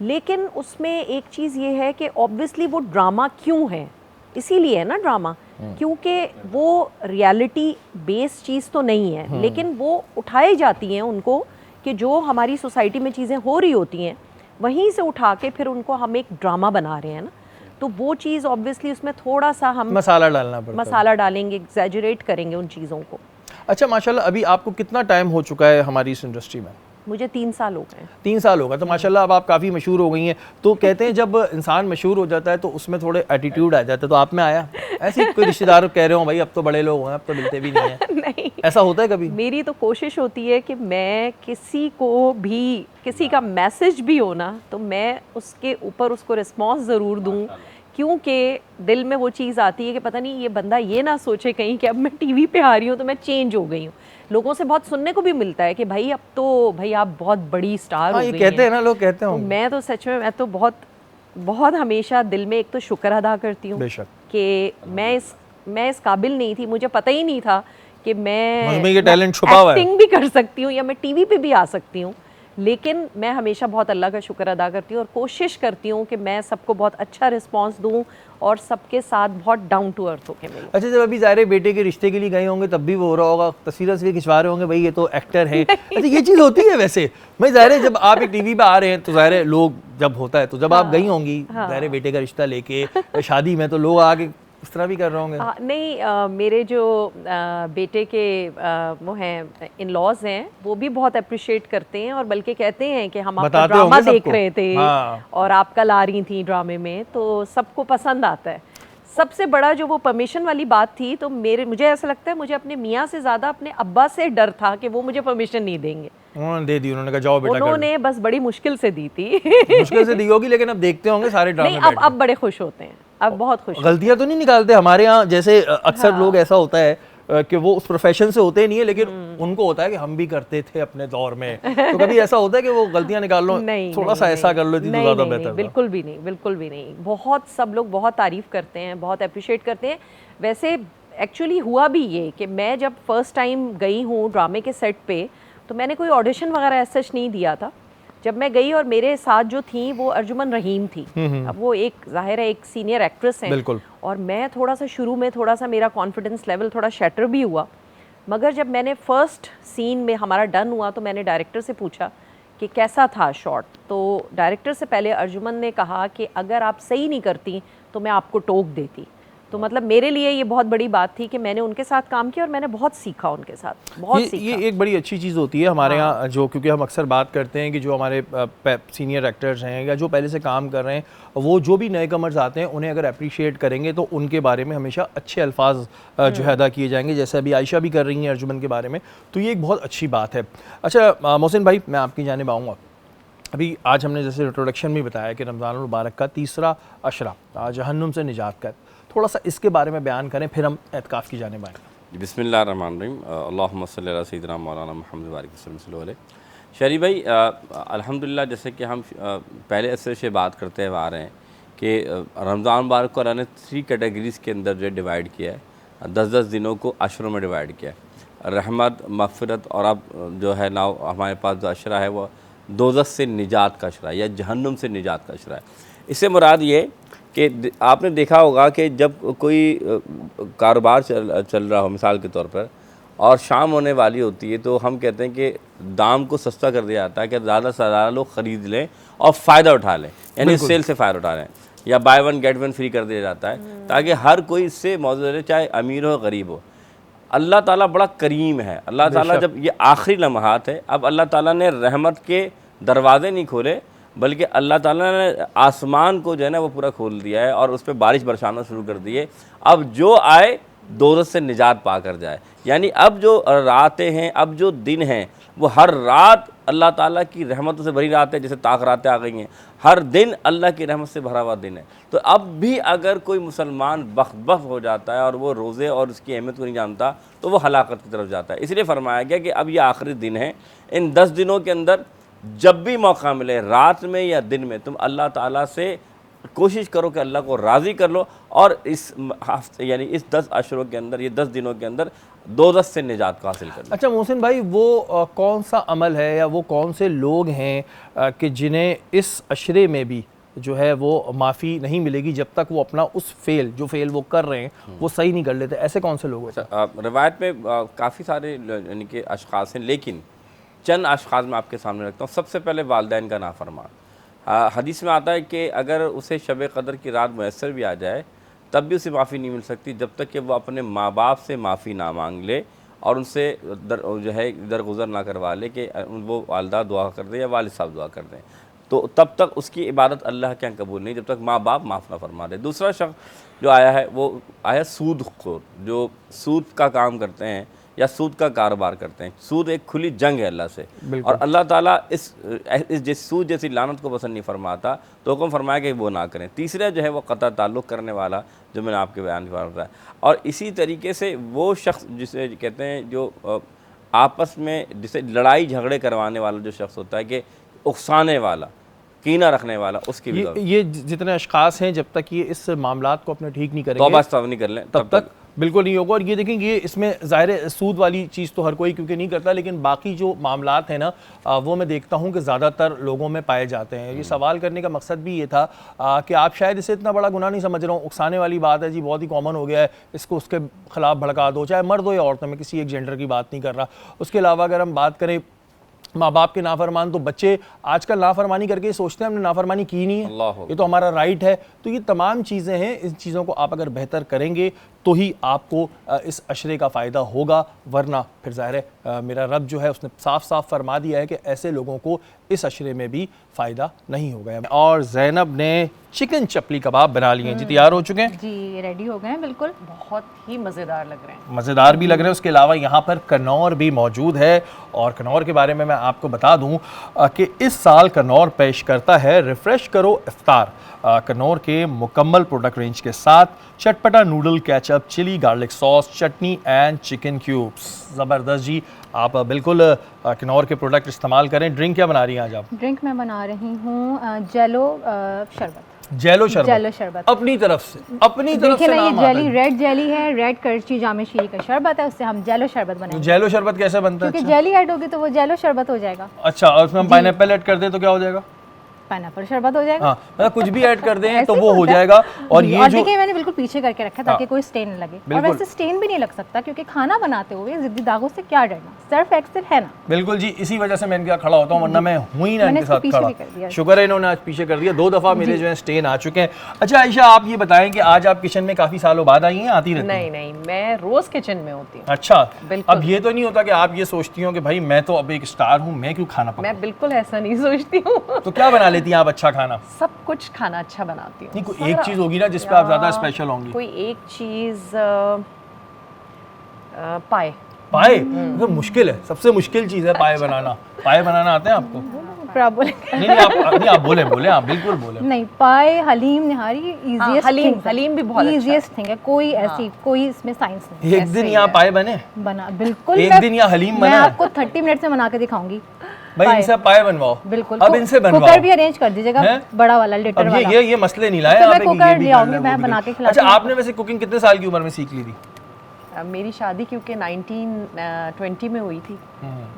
Speaker 4: लेकिन उसमें एक चीज़ ये है कि ऑब्वियसली वो ड्रामा क्यों है, इसीलिए है ना ड्रामा, क्योंकि वो रियलिटी बेस्ड चीज़ तो नहीं है, लेकिन वो उठाई जाती हैं उनको कि जो हमारी सोसाइटी में चीज़ें हो रही होती हैं वहीं से उठा के फिर उनको हम एक ड्रामा बना रहे हैं ना, तो वो चीज़ ऑब्वियसली उसमें थोड़ा सा हम
Speaker 1: मसाला डालना पड़ता है,
Speaker 4: मसाला डालेंगे, एग्जैजरेट करेंगे उन चीज़ों को।
Speaker 1: अच्छा, माशाल्लाह, अभी आपको कितना टाइम हो चुका है हमारी इस इंडस्ट्री में?
Speaker 4: मुझे 3 साल हो गए।
Speaker 1: 3 साल होगा, तो माशाल्लाह अब आप काफ़ी मशहूर हो गई हैं। तो कहते हैं जब इंसान मशहूर हो जाता है तो उसमें थोड़े एटीट्यूड आ जाता है, तो आप में आया? ऐसे कोई रिश्तेदार कह रहे हो भाई अब तो बड़े लोग हैं, अब तो मिलते भी नहीं हैं?
Speaker 4: नहीं,
Speaker 1: ऐसा होता है कभी?
Speaker 4: मेरी तो कोशिश होती है कि मैं किसी को भी, किसी का मैसेज भी हो ना, तो मैं उसके ऊपर उसको रिस्पॉन्स ज़रूर दूँ, क्योंकि दिल में वो चीज़ आती है कि पता नहीं ये बंदा ये ना सोचे कहीं कि अब मैं टीवी पे आ रही हूँ तो मैं चेंज हो गई हूँ। लोगों से बहुत सुनने को भी मिलता है कि भाई अब तो भाई आप बहुत बड़ी स्टार हो गई हैं।
Speaker 1: ये कहते हैं ना, लोग कहते हैं।
Speaker 4: तो मैं तो सच में, मैं तो बहुत हमेशा दिल में एक तो शुक्र अदा करती हूँ कि मैं इस काबिल नहीं थी, मुझे पता ही नहीं था कि मैं
Speaker 1: ये टैलेंट छुपा हुआ है,
Speaker 4: एक्टिंग भी कर सकती हूँ या मैं टीवी पे भी आ सकती हूँ। लेकिन मैं हमेशा बहुत अल्लाह का शुक्र अदा करती हूँ और कोशिश करती हूँ कि मैं सबको बहुत अच्छा रिस्पांस दूँ और सबके साथ बहुत डाउन टू अर्थ होके मिलूँ।
Speaker 1: अच्छा, जब अभी ज़ाहिर बेटे के रिश्ते के लिए गए होंगे तब भी वो हो रहा होगा, तस्वीरें खिंचवा रहे होंगे भाई ये तो एक्टर है। अच्छा, ये चीज़ होती है वैसे? मैं ज़ाहिर है जब आप एक टीवी पे आ रहे हैं तो ज़ाहिर है लोग जब होता है तो जब आप गई होंगी ज़ाहिर बेटे का रिश्ता लेके शादी में, तो लोग आके इस तरह भी कर रहे होंगे?
Speaker 4: नहीं, मेरे जो बेटे के वो हैं इन लॉज हैं, वो भी बहुत अप्रिशिएट करते हैं और बल्कि कहते हैं कि हम आपका ड्रामा देख रहे थे और आप कल आ रही थी ड्रामे में, तो सबको पसंद आता है। सबसे बड़ा जो वो परमिशन वाली बात थी, तो मुझे ऐसा लगता है मुझे अपने मियाँ से ज़्यादा अपने अब्बा से डर था कि वो मुझे परमिशन नहीं देंगे।
Speaker 1: उन्होंने दे दी, उन्होंने कहा जाओ बेटा कर लो।
Speaker 4: उन्होंने बस बड़ी मुश्किल से दी थी।
Speaker 1: मुश्किल से दी होगी, लेकिन अब देखते होंगे सारे ड्रामे
Speaker 4: नहीं,
Speaker 1: बैठ के।
Speaker 4: अब बड़े खुश होते हैं, अब बहुत खुश।
Speaker 1: गलतियां तो नहीं निकालते हमारे यहाँ जैसे अक्सर लोग, ऐसा होता है कि वो उस प्रोफेशन से होते नहीं है, लेकिन उनको होता है कि हम भी करते थे अपने दौर में, तो कभी ऐसा होता है कि वो गलतियां निकाल लो, थोड़ा सा ऐसा कर लो तो ज़्यादा बेहतर था।
Speaker 4: बिल्कुल भी नहीं, बिल्कुल भी नहीं। बहुत सब लोग बहुत तारीफ़ करते हैं, बहुत अप्रिशिएट करते हैं। वैसे एक्चुअली हुआ भी ये कि मैं जब फर्स्ट टाइम गई हूँ ड्रामे के सेट पे, तो मैंने कोई ऑडिशन वगैरह ऐसा सच नहीं दिया था। जब मैं गई और मेरे साथ जो थी वो अर्जुमन रहीम थी। अब वो एक ज़ाहिर है एक सीनियर एक्ट्रेस हैं,
Speaker 1: बिल्कुल।
Speaker 4: और मैं थोड़ा सा शुरू में थोड़ा सा मेरा कॉन्फिडेंस लेवल थोड़ा शैटर भी हुआ। मगर जब मैंने फर्स्ट सीन में हमारा डन हुआ तो मैंने डायरेक्टर से पूछा कि कैसा था शॉट। तो डायरेक्टर से पहले अर्जुमन ने कहा कि अगर आप सही नहीं करती तो मैं आपको टोक देती। तो मतलब मेरे लिए ये बहुत बड़ी बात थी कि मैंने उनके साथ काम किया और मैंने बहुत सीखा उनके साथ, बहुत सीखा।
Speaker 1: ये एक बड़ी अच्छी चीज़ होती है हमारे यहाँ, जो क्योंकि हम अक्सर बात करते हैं कि जो हमारे सीनियर एक्टर्स हैं या जो पहले से काम कर रहे हैं, वो जो भी नए कमर्स आते हैं उन्हें अगर अप्रिशिएट करेंगे तो उनके बारे में हमेशा अच्छे अल्फाज जो है अदा किए जाएंगे, जैसे अभी आयशा भी कर रही हैं अर्जुमन के बारे में, तो ये एक बहुत अच्छी बात है। अच्छा मोहसिन भाई, मैं आपकी जानिब आऊँगा। अभी आज हमने जैसे इंट्रोडक्शन में बताया कि रमज़ान मुबारक का तीसरा अशरा, जहन्नुम से निजात का, थोड़ा सा इसके बारे में बयान करें, फिर हम एतकाफ़ की जानिब आएंगे।
Speaker 2: बिस्मिल्लाहिर्रहमानिर्रहीम, अल्लाहुम्मा सल्ली अला सय्यिदिना मौलाना मुहम्मद व आलिहि वसल्लम। शरी भाई, अल्हम्दुलिल्लाह, जैसे कि हम पहले अरसे से बात करते हुए आ रहे हैं कि रमज़ान मुबारक को अल्लाह ने 3 कैटेगरीज़ के अंदर जो डिवाइड किया है, 10-10 दिनों को अशरों में डिवाइड किया है, रहमत, मग़फ़िरत, और अब जो है ना हमारे पास जो अशरा है वो दोज़ख से निजात का अशरा या जहन्नुम से निजात का अशरा है। इससे मुराद ये कि आपने देखा होगा कि जब कोई कारोबार चल रहा हो, मिसाल के तौर पर, और शाम होने वाली होती है, तो हम कहते हैं कि दाम को सस्ता कर दिया जाता है कि ज़्यादा से ज़्यादा लोग ख़रीद लें और फ़ायदा उठा लें, यानी सेल से फ़ायदा उठा लें, या by one get one free कर दिया जाता है ताकि हर कोई इससे मौजूद रहे, चाहे अमीर हो गरीब हो। अल्लाह ताला बड़ा करीम है। अल्लाह ताला, जब ये आखिरी लम्हात है, अब अल्लाह ताला ने रहमत के दरवाज़े नहीं खोले, बल्कि अल्लाह ताला ने आसमान को जो है ना वो पूरा खोल दिया है और उस पर बारिश बरसाना शुरू कर दी है। अब जो आए दोज़ख से निजात पा कर जाए, यानी अब जो रातें हैं, अब जो दिन हैं, वो हर रात अल्लाह ताला की रहमतों से भरी रात है, जैसे ताक रातें आ गई हैं, हर दिन अल्लाह की रहमत से भरा हुआ दिन है। तो अब भी अगर कोई मुसलमान बख्त हो जाता है और वो रोज़े और उसकी अहमियत को नहीं जानता, तो वो हलाकत की तरफ जाता है। इसलिए फरमाया गया कि अब ये आखिरी दिन है, इन 10 दिनों के अंदर जब भी मौका मिले, रात में या दिन में, तुम अल्लाह ताला से कोशिश करो कि अल्लाह को राज़ी कर लो, और इस हफ्ते यानी इस 10 अशरों के अंदर, ये 10 दिनों के अंदर दोज़ख से निजात को हासिल कर लो।
Speaker 1: अच्छा मोहसिन भाई, वो कौन सा अमल है या वो कौन से लोग हैं कि जिन्हें इस अशरे में भी जो है वो माफ़ी नहीं मिलेगी जब तक वो अपना उस जो फेल वो कर रहे हैं वो सही नहीं कर लेते? ऐसे कौन से लोग होते हैं?
Speaker 2: रवायत में काफ़ी सारे यानी कि अशख़ास हैं, लेकिन चंद अशख़ास मैं आपके सामने रखता हूँ। सबसे पहले वालिदैन का नाफरमान। हदीस में आता है कि अगर उसे शब क़द्र की रात मैसर भी आ जाए, तब भी उसे माफ़ी नहीं मिल सकती जब तक कि वो अपने माँ बाप से माफ़ी ना मांग ले और उनसे जो है दरगुजर ना करवा ले कि वो वालदा दुआ कर दें या वालिद साहब दुआ कर दें, तो तब तक उसकी इबादत अल्लाह के यहाँ कबूल नहीं, जब तक माँ बाप माफ़ ना फरमा दे। दूसरा शख्स जो आया है वो आया सूदखोर, जो सूद का काम करते हैं या सूद का कारोबार करते हैं। सूद एक खुली जंग है अल्लाह से, और अल्लाह ताला इस सूद जैसी लानत को पसंद नहीं फरमाता, तो हुक्म फरमाया कि वो ना करें। तीसरा जो है वो क़ता ताल्लुक़ करने वाला, जो मैंने आपके बयान में बताया, और इसी तरीके से वो शख्स जिसे कहते हैं जो आपस में जिसे लड़ाई झगड़े करवाने वाला जो शख्स होता है, कि उकसाने वाला, कीना रखने वाला, उसकी भी
Speaker 1: ये जितने अशख़ास हैं, जब तक ये इस मामलात को अपने ठीक नहीं करेंगे,
Speaker 2: तौबा नहीं कर लें,
Speaker 1: तब तक बिल्कुल नहीं होगा। और ये देखेंगे, ये इसमें ज़ाहिर सूद वाली चीज़ तो हर कोई क्योंकि नहीं करता, लेकिन बाकी जो मामलात हैं ना, वो मैं देखता हूँ कि ज़्यादातर लोगों में पाए जाते हैं। ये सवाल करने का मकसद भी ये था कि आप शायद इसे इतना बड़ा गुनाह नहीं समझ रहा हूँ, उकसाने वाली बात है जी, बहुत ही कॉमन हो गया है, इसको उसके ख़िलाफ़ भड़का दो, चाहे मर्द हो या औरत, में किसी एक जेंडर की बात नहीं कर रहा। उसके अलावा अगर हम बात करें माँ बाप के नाफरमान, तो बच्चे आजकल नाफरमानी करके सोचते हैं हमने नाफरमानी की नहीं है, ये तो हमारा राइट है। तो ये तमाम चीज़ें हैं, इन चीज़ों को आप अगर बेहतर करेंगे तो ही आपको इस अशरे का फ़ायदा होगा, वरना फिर ज़ाहिर है मेरा रब जो है उसने साफ साफ फरमा दिया है कि ऐसे लोगों को इस अशरे में भी फ़ायदा नहीं होगा। और ज़ैनब ने चिकन चपली कबाब बना लिए हैं जी, तैयार हो चुके हैं
Speaker 5: जी, रेडी हो गए हैं बिल्कुल।
Speaker 4: बहुत ही मज़ेदार लग रहे हैं।
Speaker 1: मज़ेदार भी लग रहे हैं। उसके अलावा यहाँ पर कनौर भी मौजूद है, और कनौर के बारे में मैं आपको बता दूँ कि इस साल कनौर पेश करता है रिफ़्रेश करो इफ्तार। कनौर के मुकम्मल प्रोडक्ट रेंज के साथ चटपटा noodle, ketchup, chilli, garlic sauce, chutney and chicken cubes. ज़बरदस्त जी, आप बिल्कुल कनौर के प्रोडक्ट इस्तेमाल करें। ड्रिंक क्या बना रही हैं आज आप?
Speaker 5: ड्रिंक मैं बना रही हूँ जेलो शरबत।
Speaker 1: जेलो शरबत।
Speaker 5: जेलो शरबत
Speaker 1: अपनी तरफ से
Speaker 5: देखिए ना, ये
Speaker 1: नाम आता
Speaker 5: जेली
Speaker 1: है।
Speaker 5: रेड जेली है, रेड करची जामे शीरी का शरबत है, उससे हम जेलो शरबत बनाएंगे।
Speaker 1: जेलो शरबत कैसे बनता है?
Speaker 5: क्योंकि जेली ऐड होगी तो वो जेलो शरबत हो जाएगा।
Speaker 1: अच्छा, और उसमें हम पाइनएप्पल ऐड कर दें तो क्या हो जाएगा?
Speaker 5: पाइनएप्पल शरबत हो जाएगा।
Speaker 1: हाँ, मतलब कुछ भी ऐड कर दें
Speaker 5: ऐसे
Speaker 1: तो
Speaker 5: ही
Speaker 1: वो हो
Speaker 5: होता है।
Speaker 1: जाएगा। और
Speaker 5: जी,
Speaker 1: ये
Speaker 5: और
Speaker 1: जो
Speaker 5: देखिए मैंने बिल्कुल पीछे करके रखा है ताकि
Speaker 1: हाँ,
Speaker 5: कोई स्टेन न लगे। और
Speaker 1: बिल्कुल।
Speaker 5: वैसे स्टेन भी नहीं लग सकता क्योंकि खाना बनाते हुए जिद्दी दागों से क्या डरना, सर्फ एक्सेल है ना।
Speaker 1: बिल्कुल जी, इसी वजह से मैं इनके साथ खड़ा होता हूँ, वरना मैं हूँ ही ना
Speaker 5: मैंने
Speaker 1: इनके
Speaker 5: इसको
Speaker 1: साथ
Speaker 5: पीछे
Speaker 1: खड़ा।
Speaker 5: भी कर दिया।
Speaker 1: शुक्र है इन्होंने आज पीछे कर दिया। 2 दफ़ा मेरे जो है स्टेन आ चुके हैं। अच्छा आयशा, आप ये बताएं कि आज आप किचन में काफ़ी सालों बाद आई हैं, आती रहती हैं?
Speaker 4: नहीं नहीं, मैं रोज़ किचन में होती हूँ।
Speaker 1: अच्छा,
Speaker 4: बिल्कुल।
Speaker 1: अब ये तो नहीं होता कि आप ये सोचती हो कि भाई मैं तो अब एक स्टार हूँ, मैं क्यों खाना पकाऊं?
Speaker 4: मैं बिल्कुल ऐसा नहीं सोचती हूँ।
Speaker 1: तो क्या बना लेती हैं आप अच्छा खाना?
Speaker 4: सब कुछ खाना अच्छा बनाती हूँ।
Speaker 1: नहीं, कोई एक चीज़ होगी ना जिस पे आप ज़्यादा स्पेशल होंगी।
Speaker 4: कोई एक चीज़ पाए।
Speaker 1: पाए तो मुश्किल है, सबसे मुश्किल चीज़ है पाए बनाना। पाए बनाना आते हैं आपको?
Speaker 5: क्या बोले?
Speaker 1: नहीं आप बोले आप बिल्कुल बोले।
Speaker 5: नहीं, पाए, हलीम, निहारी इजीएस्ट
Speaker 4: हलीम भी बहुत अच्छा
Speaker 5: इजीएस्ट थिंग है। कोई ऐसी कोई इसमें साइंस नहीं
Speaker 1: एक दिन यहाँ पाए बने,
Speaker 5: बना। बिल्कुल,
Speaker 1: एक दिन यहाँ हलीम
Speaker 5: मैं
Speaker 1: बना।
Speaker 5: आपको 30 मिनट में बना के दिखाऊंगी।
Speaker 1: भाई इनसे पाए बनवाओ।
Speaker 5: बिल्कुल,
Speaker 1: अब इनसे बनवाओ।
Speaker 5: कुकर भी अरेंज कर दीजिएगा,
Speaker 1: हैं?
Speaker 5: बड़ा वाला लीटर
Speaker 1: अब
Speaker 5: वाला।
Speaker 1: ये मसले नहीं लाए
Speaker 5: तो मैं
Speaker 1: आप,
Speaker 5: कुकर
Speaker 1: ये भी
Speaker 5: ले
Speaker 1: कर
Speaker 5: आऊंगी,
Speaker 1: ले,
Speaker 5: मैं
Speaker 1: वो भी
Speaker 5: बना
Speaker 1: कर।
Speaker 5: के खिलाती
Speaker 1: अच्छा,
Speaker 5: हूँ।
Speaker 1: आपने वैसे कुकिंग कितने साल की उम्र में सीख ली थी?
Speaker 4: मेरी शादी क्योंकि 1920 में हुई थी,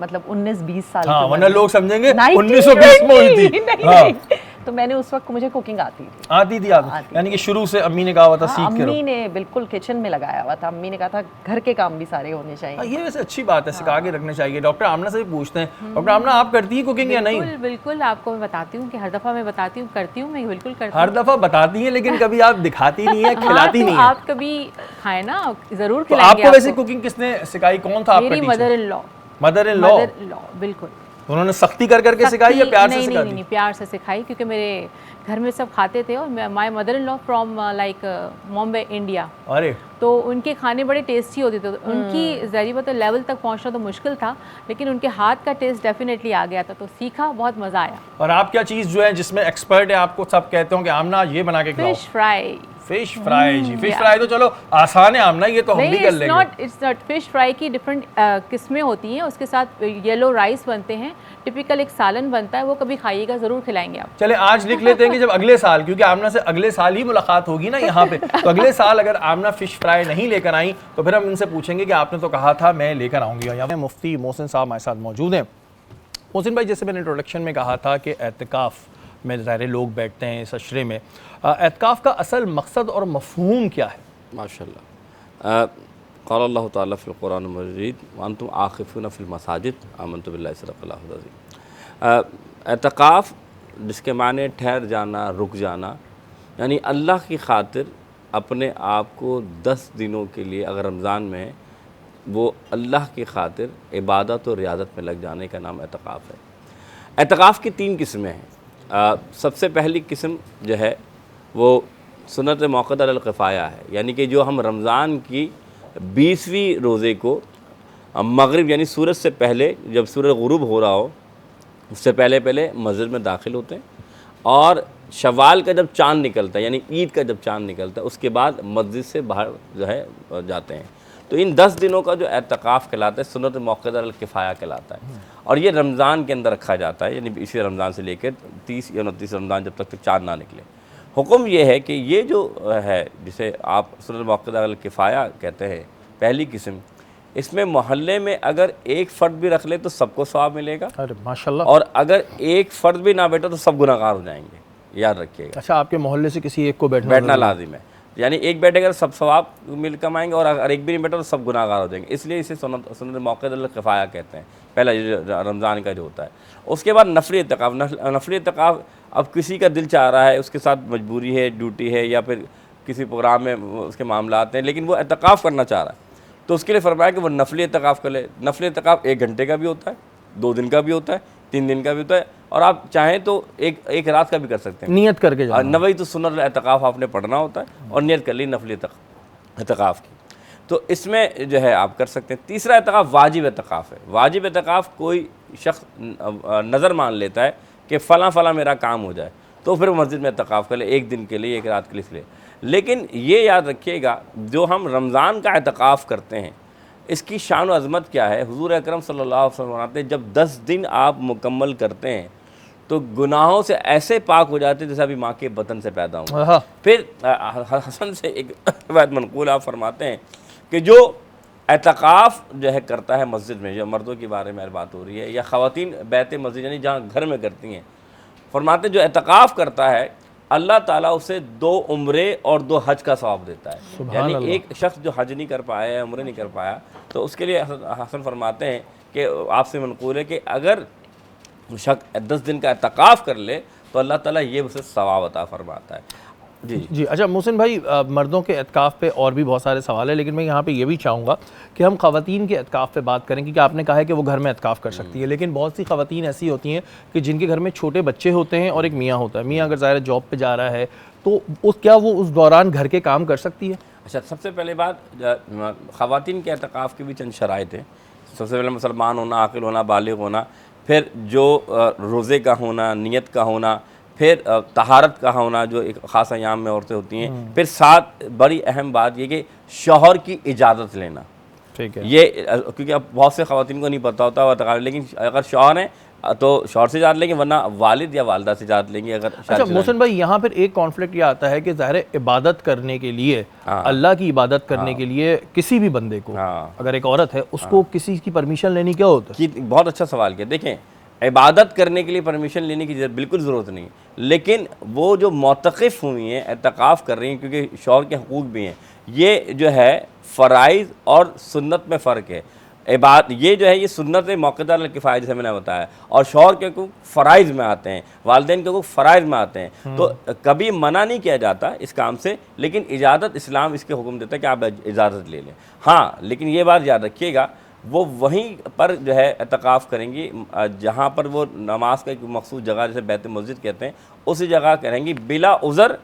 Speaker 4: मतलब 19-20 साल
Speaker 1: हाँ,
Speaker 4: की उम्र
Speaker 1: वरना
Speaker 4: में।
Speaker 1: लोग समझेंगे
Speaker 4: 1920
Speaker 1: 1920 में हुई थी।
Speaker 4: नहीं,
Speaker 1: हाँ।
Speaker 4: नहीं। तो मैंने उस वक्त मुझे कुकिंग आती थी।
Speaker 1: आती थी आप, यानी कि शुरू से अम्मी ने कहा हुआ था सीख के
Speaker 4: अम्मी
Speaker 1: रहो।
Speaker 4: ने बिल्कुल किचन में लगाया हुआ था। अम्मी ने कहा था घर के काम भी सारे होने चाहिए।
Speaker 1: हाँ, ये वैसे अच्छी बात है, सिखा के रखना चाहिए। डॉक्टर आमना से भी पूछते हैं, डॉक्टर आमना आप करती हैं कुकिंग या नहीं?
Speaker 3: बिल्कुल बिल्कुल, आपको मैं बताती हूँ कि हर दफ़ा मैं बताती हूँ, करती हूँ, मैं बिल्कुल करती
Speaker 1: हर
Speaker 3: हूँ।
Speaker 1: दफा बताती हैं लेकिन कभी आप दिखाती नहीं है,
Speaker 3: हाँ,
Speaker 1: खिलाती
Speaker 3: तो
Speaker 1: नहीं है।
Speaker 3: आप कभी खाए ना, जरूर
Speaker 1: तो
Speaker 3: खिलाएंगे
Speaker 1: आपको वैसे
Speaker 3: आपको।
Speaker 1: कुकिंग किसने सिखाई, कौन था आपका
Speaker 3: मेरी
Speaker 1: teacher?
Speaker 3: Mother in law.
Speaker 1: Mother in law.
Speaker 3: Mother in law, बिल्कुल।
Speaker 1: उन्होंने सख्ती कर करके सिखाई या प्यार से
Speaker 3: नहीं
Speaker 1: सिखाई?
Speaker 3: नहीं नहीं, प्यार से सिखाई, क्योंकि मेरे घर में सब खाते थे। और my mother in law from like Bombay, India.
Speaker 1: अरे
Speaker 3: तो उनके खाने बड़े टेस्टी होते थे। उनकी ज़रिए तो लेवल तक पहुंचना तो मुश्किल था, लेकिन उनके हाथ का टेस्ट डेफिनेटली आ गया था, तो सीखा, बहुत मज़ा आया।
Speaker 1: और आप क्या चीज़ जो है जिसमें एक्सपर्ट है, आपको सब कहते हो कि आमना ये बना के खिलाओ?
Speaker 3: Fish fry.
Speaker 1: फिश फ्राई जी, फिश
Speaker 3: yeah.
Speaker 1: फ्राई तो चलो आसान है आमना, ये तो हम भी कर लेंगे।
Speaker 3: इट्स नॉट फिश फ्राई की डिफरेंट किस्में होती हैं। उसके साथ येलो राइस बनते हैं, टिपिकल एक सालन बनता है, वो कभी खाइएगा, ज़रूर खिलाएंगे आप।
Speaker 1: चले आज लिख लेते हैं कि जब अगले साल, क्योंकि आमना से अगले साल ही मुलाकात होगी ना यहाँ पे, तो अगले साल अगर आमना फिश फ्राई नहीं लेकर आई तो फिर हम इनसे पूछेंगे कि आपने तो कहा था मैं लेकर आऊँगी। यहाँ मुफ्ती मोहसिन साहब हमारे साथ मौजूद हैं। मोहसिन भाई, जैसे मैंने इंट्रोडक्शन में कहा था कि एतकाफ़ में ज़ाहिर लोग बैठते हैं इस अशरे में, एतकाफ़ का असल मकसद और मफ़हूम क्या है?
Speaker 2: माशाअल्लाह। क़ाल अल्लाह ताला फ़िल क़ुरान मजीद व अंतुम आक़िफ़ून फ़िल मसाजिद आमनतु बिल्लाहि सदक़ल्लाहुल अज़ीम। एतकाफ़ जिसके माने ठहर जाना, रुक जाना, यानी अल्लाह की खातिर अपने आप को 10 दिनों के लिए, अगर रमज़ान में है, वो अल्लाह की खातिर इबादत और रियादत में लग जाने का नाम एतकाफ़ है। एतकाफ़ की 3 किस्में हैं। सबसे पहली किस्म जो है वो सुन्नत मौक़दा अल किफ़ाया है, यानी कि जो हम रमज़ान की 20वीं रोज़े को मगरिब यानी सूरज से पहले, जब सूरज गुरूब हो रहा हो उससे पहले पहले मस्जिद में दाखिल होते हैं, और शवाल का जब चाँद निकलता है यानी ईद का जब चाँद निकलता है उसके बाद मस्जिद से बाहर जो है जाते हैं। तो इन 10 दिनों का जो एतकाफ़ कहलाता है सुन्नत मौक़दा अल किफ़ाया कहलाता है, और ये रमज़ान के अंदर रखा जाता है, यानी इसी रमज़ान से लेकर 30 या 29 रमज़ान जब तक चाँद ना निकले। हुक्म ये है कि ये जो है जिसे आप सुन्नत मौक़दा अल किफ़ाया कहते हैं, पहली किस्म, इसमें मोहल्ले में अगर एक फ़र्द भी रख ले तो सबको सवाब मिलेगा।
Speaker 1: अरे माशाल्लाह।
Speaker 2: और अगर एक फ़र्द भी ना बैठा तो सब गुनाहगार हो जाएंगे, याद रखिएगा।
Speaker 1: अच्छा, आपके मोहल्ले से किसी एक को
Speaker 2: बैठना लाजिम है, यानी एक बैठेगा तो सब सवाब मिल कमाएंगे, और अगर एक भी नहीं बैठा तो सब गुनाहगार हो जाएंगे, इसलिए इसे सुन्नत मौक़दा अल किफ़ाया कहते हैं। पहला रमज़ान का जो होता है। उसके बाद नफली इत्तिकाफ़। नफली इत्तिकाफ़, अब किसी का दिल चाह रहा है, उसके साथ मजबूरी है, ड्यूटी है, या फिर किसी प्रोग्राम में उसके मामला आते हैं, लेकिन वो एतकाफ़ करना चाह रहा है, तो उसके लिए फरमाया कि वो नफली एतकाफ़ कर ले। नफली एतकाफ़ 1 घंटे का भी होता है, 2 दिन का भी होता है, 3 दिन का भी होता है, और आप चाहें तो एक रात का भी कर सकते हैं।
Speaker 1: नियत करके जाना।
Speaker 2: नवई तो सुन्नत एतकाफ़ आपने पढ़ना होता है और नियत कर ली नफली एतकाफ़ की, तो इसमें जो है आप कर सकते हैं। तीसरा एतकाफ़ वाजिब एतकाफ़ है। वाजिब एतकाफ़ कोई शख्स नज़र मान लेता है कि फ़लाँ फ़लाँ मेरा काम हो जाए, तो फिर मस्जिद में एतकाफ़ कर ले 1 दिन के लिए, 1 रात के लिए इसलिए। लेकिन ये याद रखिएगा, जो हम रमज़ान का एतकाफ़ करते हैं इसकी शान व अज़मत क्या है। हुज़ूर अकरम सल्लल्लाहु अलैहि वसल्लम फरमाते हैं, जब 10 दिन आप मुकम्मल करते हैं तो गुनाहों से ऐसे पाक हो जाते हैं जैसे अभी माँ के बतन से पैदा हुआ।
Speaker 1: हाँ।
Speaker 2: फिर हसन से एक रिवायत मनक़ूल आप फरमाते हैं कि जो एतकाफ़ जो है करता है मस्जिद में, जो मर्दों के बारे में बात हो रही है, या ख़वातीन बैत मस्जिद यानी जहाँ घर में करती हैं, फरमाते जो एतकाफ़ करता है अल्लाह ताला उसे 2 उम्रे और 2 हज का सवाब देता है। यानी एक शख्स जो हज नहीं कर पाया या उम्रे नहीं कर पाया, तो उसके लिए हसन फरमाते हैं कि आपसे मनक़ूल है कि अगर शख्स 10 दिन का एतकाफ़ कर ले तो अल्लाह ताला ये उसे सवाब अता फरमाता है। जी।
Speaker 1: अच्छा मोहसिन भाई, मर्दों के एतकाफ़ पे और भी बहुत सारे सवाल है, लेकिन मैं यहाँ पे ये भी चाहूँगा कि हम ख़वातीन के एतकाफ़ पे बात करें, क्योंकि आपने कहा है कि वो घर में एतकाफ़ कर सकती है, लेकिन बहुत सी ख़वातीन ऐसी होती हैं कि जिनके घर में छोटे बच्चे होते हैं और एक मियाँ होता है। मियाँ अगर ज़ाहिर जॉब पे जा रहा है तो क्या वो उस दौरान घर के काम कर सकती है?
Speaker 2: अच्छा, सबसे पहले बात, ख़वातीन के एतकाफ़ की भी चंद शराइत हैं। सबसे पहले मुसलमान होना, आक़िल होना, बालिग़ होना, फिर जो रोज़े का होना, नियत का होना, फिर तहारत का होना जो एक ख़ास अयाम में औरतें होती हैं, फिर 7 बड़ी अहम बात ये कि शौहर की इजाज़त लेना।
Speaker 1: ठीक है।
Speaker 2: ये क्योंकि अब बहुत से ख़वातीन को नहीं पता होता वह, लेकिन अगर शौहर हैं तो शौहर से इजाज़त लेंगे, वरना वालिद या वालदा से इजाज़त लेंगे। अगर
Speaker 1: अच्छा मोहसिन भाई, यहाँ पर एक कॉन्फ्लिक्ट ये आता है कि ज़ाहिर इबादत करने के लिए, अल्लाह की इबादत करने के लिए किसी भी बंदे को, अगर एक औरत है उसको किसी की परमिशन लेनी क्या होता है?
Speaker 2: बहुत अच्छा सवाल किया। देखें, इबादत करने के लिए परमिशन लेने की बिल्कुल ज़रूरत नहीं, लेकिन वो जो मोतक़िफ़ हुई हैं, एतकाफ़ कर रही हैं, क्योंकि शौहर के हकूक़ भी हैं, ये जो है फ़राइज़ और सुन्नत में फ़र्क है। ये जो है ये सुन्नत मौक़दा अल किफ़ाया जैसे मैंने बताया, और शौहर के हकूक़ फ़राइज़ में आते हैं, वालिदैन के हकूक़ फ़राइज़ में आते हैं। तो कभी मना नहीं किया जाता इस काम से, लेकिन इजाज़त इस्लाम इसके हुक्म देता है कि आप इजाज़त ले लें। हाँ, लेकिन ये बात याद रखिएगा, वो वहीं पर जो है एतकाफ़ करेंगी जहाँ पर वो नमाज का एक मखसूस जगह, जैसे बैत मस्जिद कहते हैं, उसी जगह करेंगी, बिला उज़र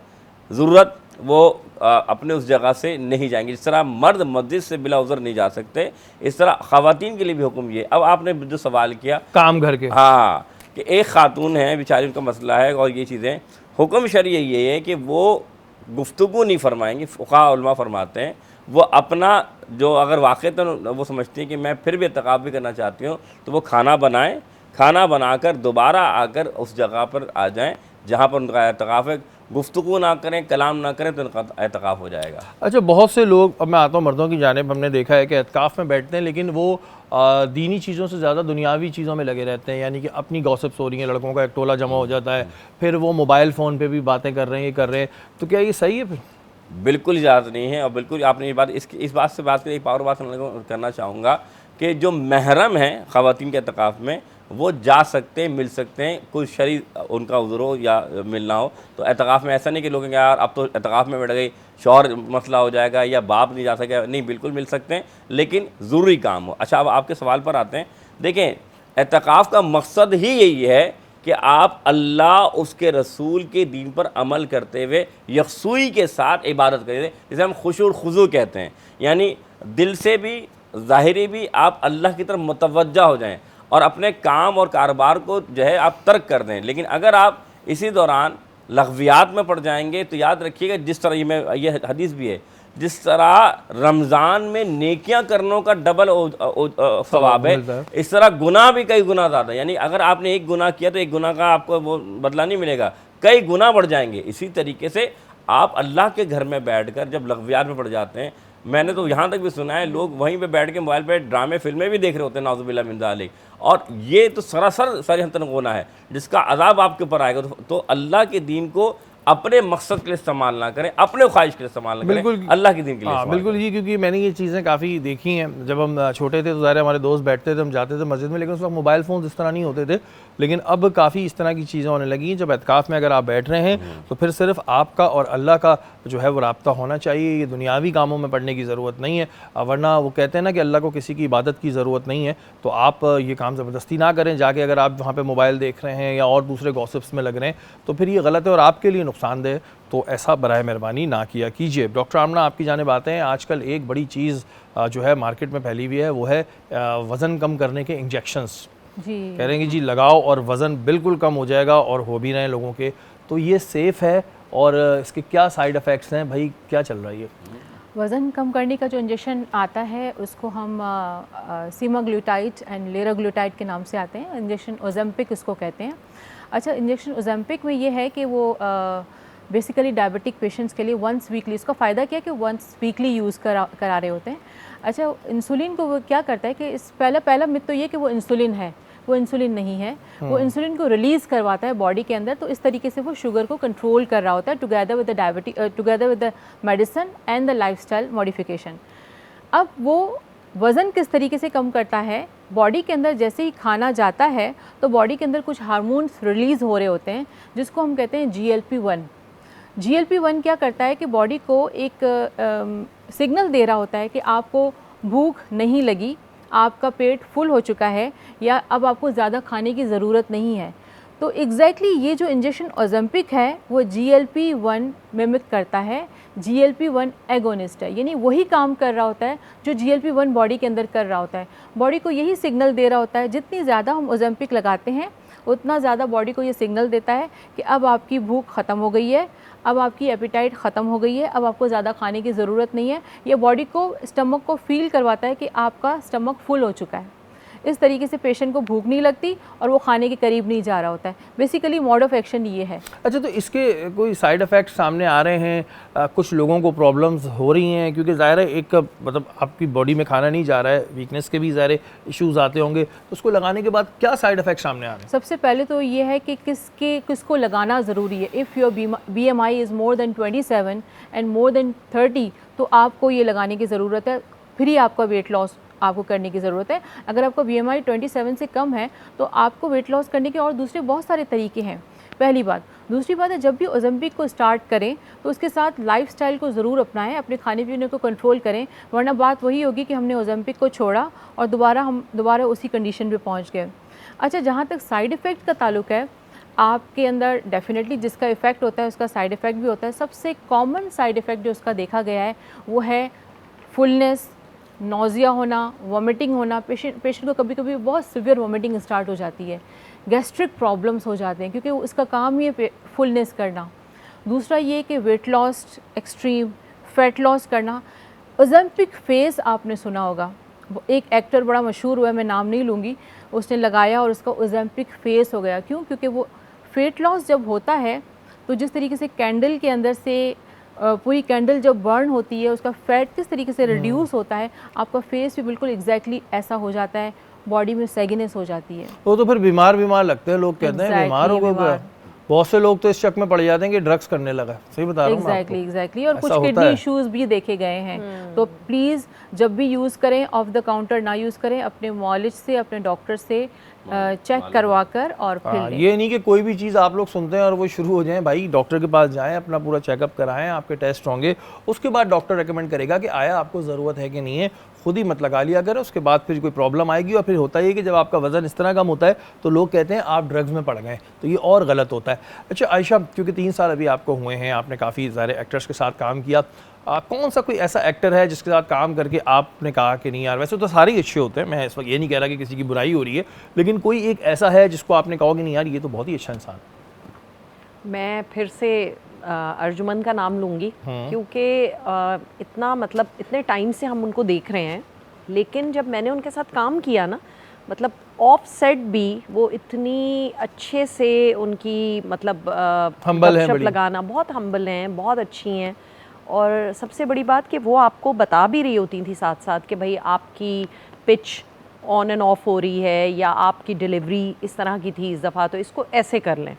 Speaker 2: ज़रूरत वो अपने उस जगह से नहीं जाएंगे। जिस तरह मर्द मस्जिद से बिला उज़र नहीं जा सकते, इस तरह ख़वातीन के लिए भी हुक्म ये। अब आपने जो सवाल किया
Speaker 1: काम घर के,
Speaker 2: हाँ, कि एक खातून है बेचारी, उनका मसला है और ये चीज़ें, हुक्म शरई ये है कि वो गुफ्तगू नहीं फरमाएंगी। फ़ुक़हा उलमा फरमाते हैं वो अपना जो अगर वाक़ईतन वो समझती हैं कि मैं फिर भी एतकाफ़ भी करना चाहती हूँ, तो वो खाना बनाएं, खाना बनाकर दोबारा आकर उस जगह पर आ जाएं जहाँ पर उनका एतकाफ़ है। गुफ्तगू ना करें, कलाम ना करें, तो उनका एतकाफ़ हो जाएगा।
Speaker 1: अच्छा, बहुत से लोग, अब मैं आता हूँ मर्दों की जानिब, हमने देखा है कि एतकाफ़ में बैठते हैं, लेकिन वो दीनी चीज़ों से ज़्यादा दुनियावी चीज़ों में लगे रहते हैं। यानी कि अपनी गॉसिप्स हो रही हैं, लड़कों का एक टोला जमा हो जाता है, फिर वो मोबाइल फ़ोन पे भी बातें कर रहे हैं, ये कर रहे हैं, तो क्या ये सही है? फिर
Speaker 2: बिल्कुल इजाज़त नहीं है। और बिल्कुल आपने ये बात, इस बात से बात करें, एक और बात करना चाहूँगा कि जो महरम हैं ख़वातीन के एतकाफ़ में, वो जा सकते हैं, मिल सकते हैं, कोई शरई उनका उज़्र हो या मिलना हो। तो एतकाफ़ में ऐसा नहीं कि लोग कहेंगे यार अब तो एतकाफ़ में बैठ गई, शौहर मसला हो जाएगा या बाप नहीं जा सकेगा। नहीं, बिल्कुल मिल सकते हैं, लेकिन ज़रूरी काम हो। अच्छा, अब आपके सवाल पर आते हैं। देखें, एतकाफ़ का मकसद ही यही है कि आप अल्लाह उसके रसूल के दीन पर अमल करते हुए यकसूई के साथ इबादत करें, जिसे हम खुशू और खुजू कहते हैं। यानी दिल से भी, ज़ाहिरी भी, आप अल्लाह की तरफ मुतवज्जा हो जाएं और अपने काम और कारोबार को जो है आप तर्क कर दें। लेकिन अगर आप इसी दौरान लग़वियात में पड़ जाएंगे, तो याद रखिएगा, जिस तरह ये हदीस भी है, जिस तरह रमज़ान में नेकियां करने का डबल सवाब है, इस तरह गुनाह भी कई गुना ज़्यादा। यानी अगर आपने एक गुनाह किया तो एक गुनाह का आपको वो बदला नहीं मिलेगा, कई गुना बढ़ जाएंगे। इसी तरीके से आप अल्लाह के घर में बैठकर जब लग़वियात में पड़ जाते हैं, मैंने तो यहाँ तक भी सुना है लोग वहीं पे बैठ के मोबाइल पे ड्रामे फिल्में भी देख रहे होते हैं, नाउज़ुबिल्लाह मिन ज़ालिक, और ये तो सरासर सरीहतन गुनाह है जिसका अज़ाब आपके ऊपर आएगा। तो अल्लाह के दीन को अपने मकसद के लिए इस्तेमाल ना करें, अपने ख्वाहिश के लिए इस्तेमाल ना करें, अल्लाह के दिन के लिए
Speaker 1: हाँ बिल्कुल जी, क्योंकि मैंने ये चीज़ें काफ़ी देखी हैं। जब हम छोटे थे तो ज़ाहिर हमारे दोस्त बैठते थे, हम जाते थे मस्जिद में, लेकिन उस वक्त मोबाइल फ़ोन इस तरह नहीं होते थे। लेकिन अब काफ़ी इस तरह की चीज़ें होने लगी हैं। जब एतकाफ़ में अगर आप बैठ रहे हैं तो फिर सिर्फ आपका और अल्लाह का जो है वो राब्ता होना चाहिए। ये दुनियावी कामों में पढ़ने की ज़रूरत नहीं है, वरना वो कहते हैं ना कि अल्लाह को किसी की इबादत की ज़रूरत नहीं है। तो आप ये काम ज़बरदस्ती ना करें जाके, अगर आप वहाँ पे मोबाइल देख रहे हैं या और दूसरे गॉसिप्स में लग रहे हैं तो फिर ये गलत है और आपके लिए नुकसानदेह है। तो ऐसा बराए मेहरबानी ना किया कीजिए। डॉक्टर आमना, आपकी जानिब आते हैं। आजकल एक बड़ी चीज़ जो है मार्केट में फैली हुई है वो है वज़न कम करने के इंजेक्शंस।
Speaker 3: जी
Speaker 1: कह रहे हैं कि जी लगाओ और वज़न बिल्कुल कम हो जाएगा, और हो भी रहे हैं लोगों के। तो ये सेफ़ है और इसके क्या साइड इफ़ेक्ट्स हैं भाई, क्या चल रहा है ये?
Speaker 3: वज़न कम करने का जो इंजेक्शन आता है उसको हम सीमाग्लूटाइड एंड लेराग्लूटाइड के नाम से आते हैं। इंजेक्शन ओज़ेम्पिक इसको कहते हैं। अच्छा, इंजेक्शन ओज़ेम्पिक में ये है कि वो बेसिकली डायबिटिक पेशेंट्स के लिए वंस वीकली, इसका फ़ायदा क्या है कि वंस वीकली यूज़ करा रहे होते हैं। अच्छा, इंसुलिन को वो क्या करता है कि इस पहला मिथ तो ये कि वो इंसुलिन है, वो इंसुलिन नहीं है। वो इंसुलिन को रिलीज़ करवाता है बॉडी के अंदर, तो इस तरीके से वो शुगर को कंट्रोल कर रहा होता है together with the medicine and the lifestyle modification. अब वो वज़न किस तरीके से कम करता है, बॉडी के अंदर जैसे ही खाना जाता है तो बॉडी के अंदर कुछ हार्मोन्स रिलीज़ हो रहे होते हैं जिसको हम कहते हैं GLP-1। GLP-1 क्या करता है कि बॉडी को एक सिग्नल दे रहा होता है कि आपको भूख नहीं लगी, आपका पेट फुल हो चुका है, या अब आपको ज़्यादा खाने की ज़रूरत नहीं है। तो एग्जैक्टली ये जो इंजेक्शन ओज़ेम्पिक है वो GLP-1 मिमिक करता है। GLP-1 एगोनिस्ट है, यानी वही काम कर रहा होता है जो GLP-1 बॉडी के अंदर कर रहा होता है। बॉडी को यही सिग्नल दे रहा होता है, जितनी ज़्यादा हम ओज़ेम्पिक लगाते हैं उतना ज़्यादा बॉडी को ये सिग्नल देता है कि अब आपकी भूख ख़त्म हो गई है, अब आपकी एपिटाइट ख़त्म हो गई है, अब आपको ज़्यादा खाने की ज़रूरत नहीं है। ये बॉडी को, स्टमक को फील करवाता है कि आपका स्टमक फुल हो चुका है। इस तरीके से पेशेंट को भूख नहीं लगती और वो खाने के करीब नहीं जा रहा होता है। बेसिकली मोड ऑफ एक्शन ये है।
Speaker 1: अच्छा, तो इसके कोई साइड इफ़ेक्ट सामने आ रहे हैं? कुछ लोगों को प्रॉब्लम्स हो रही हैं, क्योंकि ज़ाहिर है एक मतलब आपकी बॉडी में खाना नहीं जा रहा है, वीकनेस के भी ज़ाहिर इश्यूज़ आते होंगे, तो उसको लगाने के बाद क्या साइड इफ़ेक्ट सामने आ रहे हैं?
Speaker 3: सबसे पहले तो ये है कि किसको लगाना ज़रूरी है। If your BMI is more than 27 and more than 30 तो आपको ये लगाने की ज़रूरत है, फिर ही आपका वेट लॉस आपको करने की ज़रूरत है। अगर आपका BMI 27 से कम है तो आपको वेट लॉस करने के और दूसरे बहुत सारे तरीके हैं, पहली बात। दूसरी बात है, जब भी ओज़ेम्पिक को स्टार्ट करें तो उसके साथ लाइफस्टाइल को ज़रूर अपनाएं, अपने खाने पीने को कंट्रोल करें, वरना बात वही होगी कि हमने ओज़ेम्पिक को छोड़ा और दोबारा उसी कंडीशन पे पहुंच गए। अच्छा, जहाँ तक साइड इफ़ेक्ट का ताल्लुक है, आपके अंदर डेफिनेटली जिसका इफ़ेक्ट होता है उसका साइड इफ़ेक्ट भी होता है। सबसे कॉमन साइड इफ़ेक्ट जो उसका देखा गया है वो है फुलनेस, नोज़िया होना, वॉमिटिंग होना। पेशेंट को कभी कभी बहुत सिवियर वॉमिटिंग स्टार्ट हो जाती है, गैस्ट्रिक प्रॉब्लम्स हो जाते हैं, क्योंकि उसका काम ही है फुलनेस करना। दूसरा ये कि weight loss, extreme fat loss करना। ओज़ेम्पिक फेस आपने सुना होगा, एक एक्टर बड़ा मशहूर हुआ है, मैं नाम नहीं लूँगी, उसने लगाया और उसका ओज़ेम्पिक फेस हो गया। क्यों? क्योंकि वो फेट लॉस जब होता है तो जिस तरीके से कैंडल के अंदर से पूरी कैंडल जब बर्न होती है उसका फैट किस तरीके से रिड्यूस होता है, आपका फेस भी बिल्कुल एग्जैक्टली ऐसा हो जाता है, बॉडी में सैगिनेस हो जाती है।
Speaker 1: वो तो फिर बीमार लगते हैं, लोग कहते हैं बीमार हो गए। बहुत से लोग तो इस शक में पड़ जाते हैं कि ड्रग्स करने लगा। सही बता रहा हूँ
Speaker 3: एग्जैक्टली। और कुछ किडनी इश्यूज भी देखे गए हैं। तो प्लीज़ जब भी यूज़ करें ऑफ द काउंटर ना यूज़ करें, अपने मॉलिज से, अपने डॉक्टर से चेक करवा कर और फिर
Speaker 1: ये नहीं कि कोई भी चीज़ आप लोग सुनते हैं और वो शुरू हो जाए। भाई डॉक्टर के पास जाएं, अपना पूरा चेकअप कराएं, आपके टेस्ट होंगे, उसके बाद डॉक्टर रेकमेंड करेगा कि आया आपको ज़रूरत है कि नहीं है। खुद ही मत लगा लिया करें, उसके बाद फिर कोई प्रॉब्लम आएगी। और फिर होता है कि जब आपका वज़न इस तरह कम होता है तो लोग कहते हैं आप ड्रग्स में पड़ गए, तो ये और गलत होता है। अच्छा आयशा, क्योंकि 3 साल अभी आपको हुए हैं, आपने काफ़ी सारे एक्टर्स के साथ काम किया, कौन सा कोई ऐसा एक्टर है जिसके साथ काम करके आपने कहा कि नहीं यार, वैसे तो सारे अच्छे होते हैं, मैं इस वक्त ये नहीं कह रहा कि किसी की बुराई हो रही है, लेकिन कोई एक ऐसा है जिसको आपने कहा कि नहीं यार ये तो बहुत ही अच्छा इंसान?
Speaker 4: मैं फिर से अर्जुमन का नाम लूँगी, क्योंकि इतना मतलब इतने टाइम से हम उनको देख रहे हैं, लेकिन जब मैंने उनके साथ काम किया ना, मतलब ऑफ सेट भी वो इतनी अच्छे से उनकी मतलब गपशप लगाना, बहुत हम्बल हैं, बहुत अच्छी हैं। और सबसे बड़ी बात कि वो आपको बता भी रही होती थी साथ साथ कि भाई आपकी पिच ऑन एंड ऑफ हो रही है, या आपकी डिलीवरी इस तरह की थी इस दफ़ा, तो इसको ऐसे कर लें।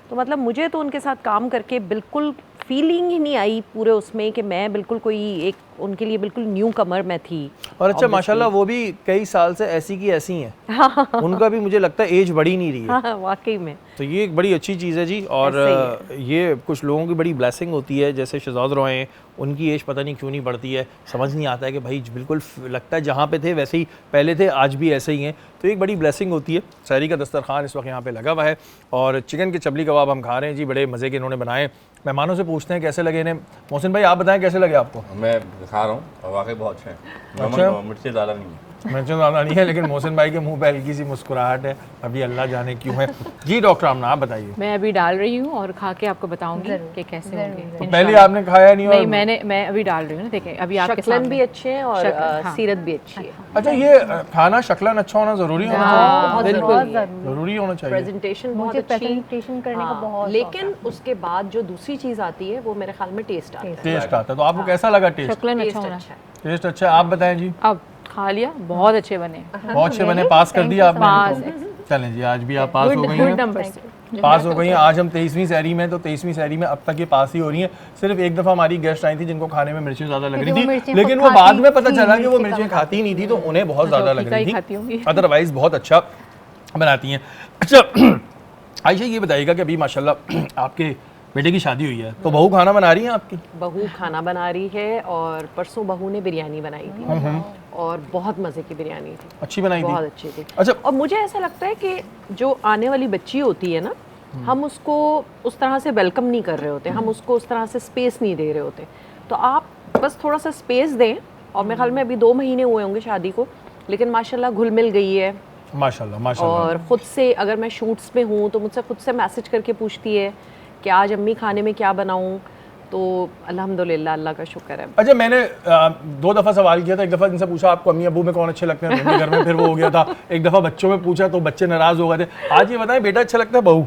Speaker 4: तो मतलब मुझे तो उनके साथ काम करके बिल्कुल फीलिंग ही नहीं आई पूरे उसमें कि मैं बिल्कुल कोई एक उनके लिए बिल्कुल न्यू कमर मैं थी।
Speaker 1: और अच्छा माशाल्लाह वो भी कई साल से ऐसी की ऐसी हैं। उनका भी मुझे लगता है एज बढ़ी नहीं रही है।
Speaker 4: हाँ वाकई में।
Speaker 1: तो ये एक बड़ी अच्छी चीज़ है जी। और ये कुछ लोगों की बड़ी ब्लेसिंग होती है, जैसे शहजाद रॉय हैं, उनकी एज पता नहीं क्यों नहीं बढ़ती है, समझ नहीं आता है कि भाई बिल्कुल लगता है जहाँ पे थे वैसे ही पहले थे, आज भी ऐसे ही हैं। तो एक बड़ी ब्लेसिंग होती है। सहरी का दस्तरखान इस वक्त यहाँ पे लगा हुआ है और चिकन के चबली कबाब हम खा रहे हैं जी, बड़े मज़े के इन्होंने बनाए। मेहमानों से पूछते हैं कैसे लगे इन्हें। मोहसिन भाई आप बताएं कैसे लगे आपको?
Speaker 6: मैं खा रहा हूँ और वाकई बहुत अच्छे हैं।
Speaker 1: अच्छा?
Speaker 6: मिर्ची ज़्यादा नहीं है।
Speaker 1: मिर्चें ज़्यादा नहीं है, लेकिन मोहसिन भाई के मुंह पे हल्की सी मुस्कुराहट है, अभी अल्लाह जाने क्यों है। जी डॉक्टर आमना आप बताइए।
Speaker 3: मैं अभी डाल रही हूँ और खा के आपको बताऊंगी कि कैसे होंगे।
Speaker 1: तो पहले आपने खाया नहीं?
Speaker 3: नहीं मैं अभी डाल रही हूँ ना, देखें अभी आपके
Speaker 4: शक्लन
Speaker 3: सामने
Speaker 4: भी अच्छे हैं और
Speaker 3: हाँ।
Speaker 4: सीरत भी अच्छी है।
Speaker 1: अच्छा ये खाना शक्लन अच्छा होना ज़रूरी होना चाहिए?
Speaker 4: बहुत
Speaker 3: बिल्कुल
Speaker 1: ज़रूरी होना चाहिए।
Speaker 4: प्रेजेंटेशन बहुत
Speaker 5: मुझे
Speaker 4: अच्छी,
Speaker 5: प्रेजेंटेशन करने का बहुत
Speaker 4: लेकिन उसके बाद जो दूसरी चीज़ आती है वो मेरे ख्याल में टेस्ट आता है।
Speaker 1: टेस्ट आता है। तो आपको कैसा लगा टेस्ट?
Speaker 3: शक्लन अच्छा
Speaker 4: टेस्ट
Speaker 3: होना।
Speaker 4: अच्छा है।
Speaker 1: टेस्ट अच्छा है। आप बताएं जी।
Speaker 3: अब खा लिया, बहुत अच्छे बने।
Speaker 1: बहुत अच्छे बने, पास कर दिया आपने
Speaker 3: पास।
Speaker 1: इनको? चलें जी, आज भी आप पास हो गई
Speaker 3: गुड
Speaker 1: हैं।
Speaker 3: नंबर से
Speaker 1: पास हो गई हैं। आज हम 23वीं सहरी में, तो 23वीं सहरी में अब तक ये पास ही हो रही हैं। सिर्फ एक दफ़ा हमारी गेस्ट आई थी जिनको खाने में मिर्चें ज़्यादा लग
Speaker 5: क्योंकि
Speaker 1: रही
Speaker 5: वो
Speaker 1: थी,
Speaker 5: मिर्चें
Speaker 1: लेकिन
Speaker 5: खूब
Speaker 1: वो बाद में
Speaker 5: खाती
Speaker 1: पता
Speaker 5: थी,
Speaker 1: चला कि वो
Speaker 5: मिर्चें
Speaker 1: मिर्चें
Speaker 5: कम
Speaker 1: खाती नहीं थी, तो उन्हें बहुत ज़्यादा लग
Speaker 3: फीका ही
Speaker 1: रही
Speaker 3: खाती होंगी।
Speaker 1: थी। अदरवाइज़ बहुत अच्छा बनाती हैं। अच्छा आयशा ये बताइएगा कि अभी माशाल्लाह आपके बेटे की शादी हुई है, तो बहू खाना बना रही हैं आपकी?
Speaker 4: बहू खाना बना रही है और परसों बहू ने बिरयानी बनाई थी और बहुत मज़े की बिरयानी थी,
Speaker 1: अच्छी बनाई
Speaker 4: बहुत
Speaker 1: थी?
Speaker 4: अच्छी थी।
Speaker 1: अच्छा
Speaker 4: और मुझे ऐसा लगता है कि जो आने वाली बच्ची होती है ना, हम उसको उस तरह से वेलकम नहीं कर रहे होते, हम उसको उस तरह से स्पेस नहीं दे रहे होते। तो आप बस थोड़ा सा स्पेस दें। और मेरे ख्याल में अभी 2 महीने हुए होंगे शादी को, लेकिन माशाल्लाह घुल मिल गई है।
Speaker 1: माशाल्लाह माशाल्लाह।
Speaker 4: और ख़ुद से अगर मैं शूट्स में हूँ तो मुझसे खुद से मैसेज करके पूछती है कि आज अम्मी खाने में क्या बनाऊँ। तो अल्हम्दुलिल्लाह, अल्लाह का शुक्र है।
Speaker 1: अच्छा मैंने 2 दफ़ा सवाल किया था। एक दफ़ा इनसे पूछा आपको अम्मी अबू में कौन अच्छे लगते हैं, दोनों घर में, फिर वो हो गया था। एक दफ़ा बच्चों में पूछा तो बच्चे नाराज़ हो गए थे। आज ये बताएं बेटा अच्छा लगता है बहू?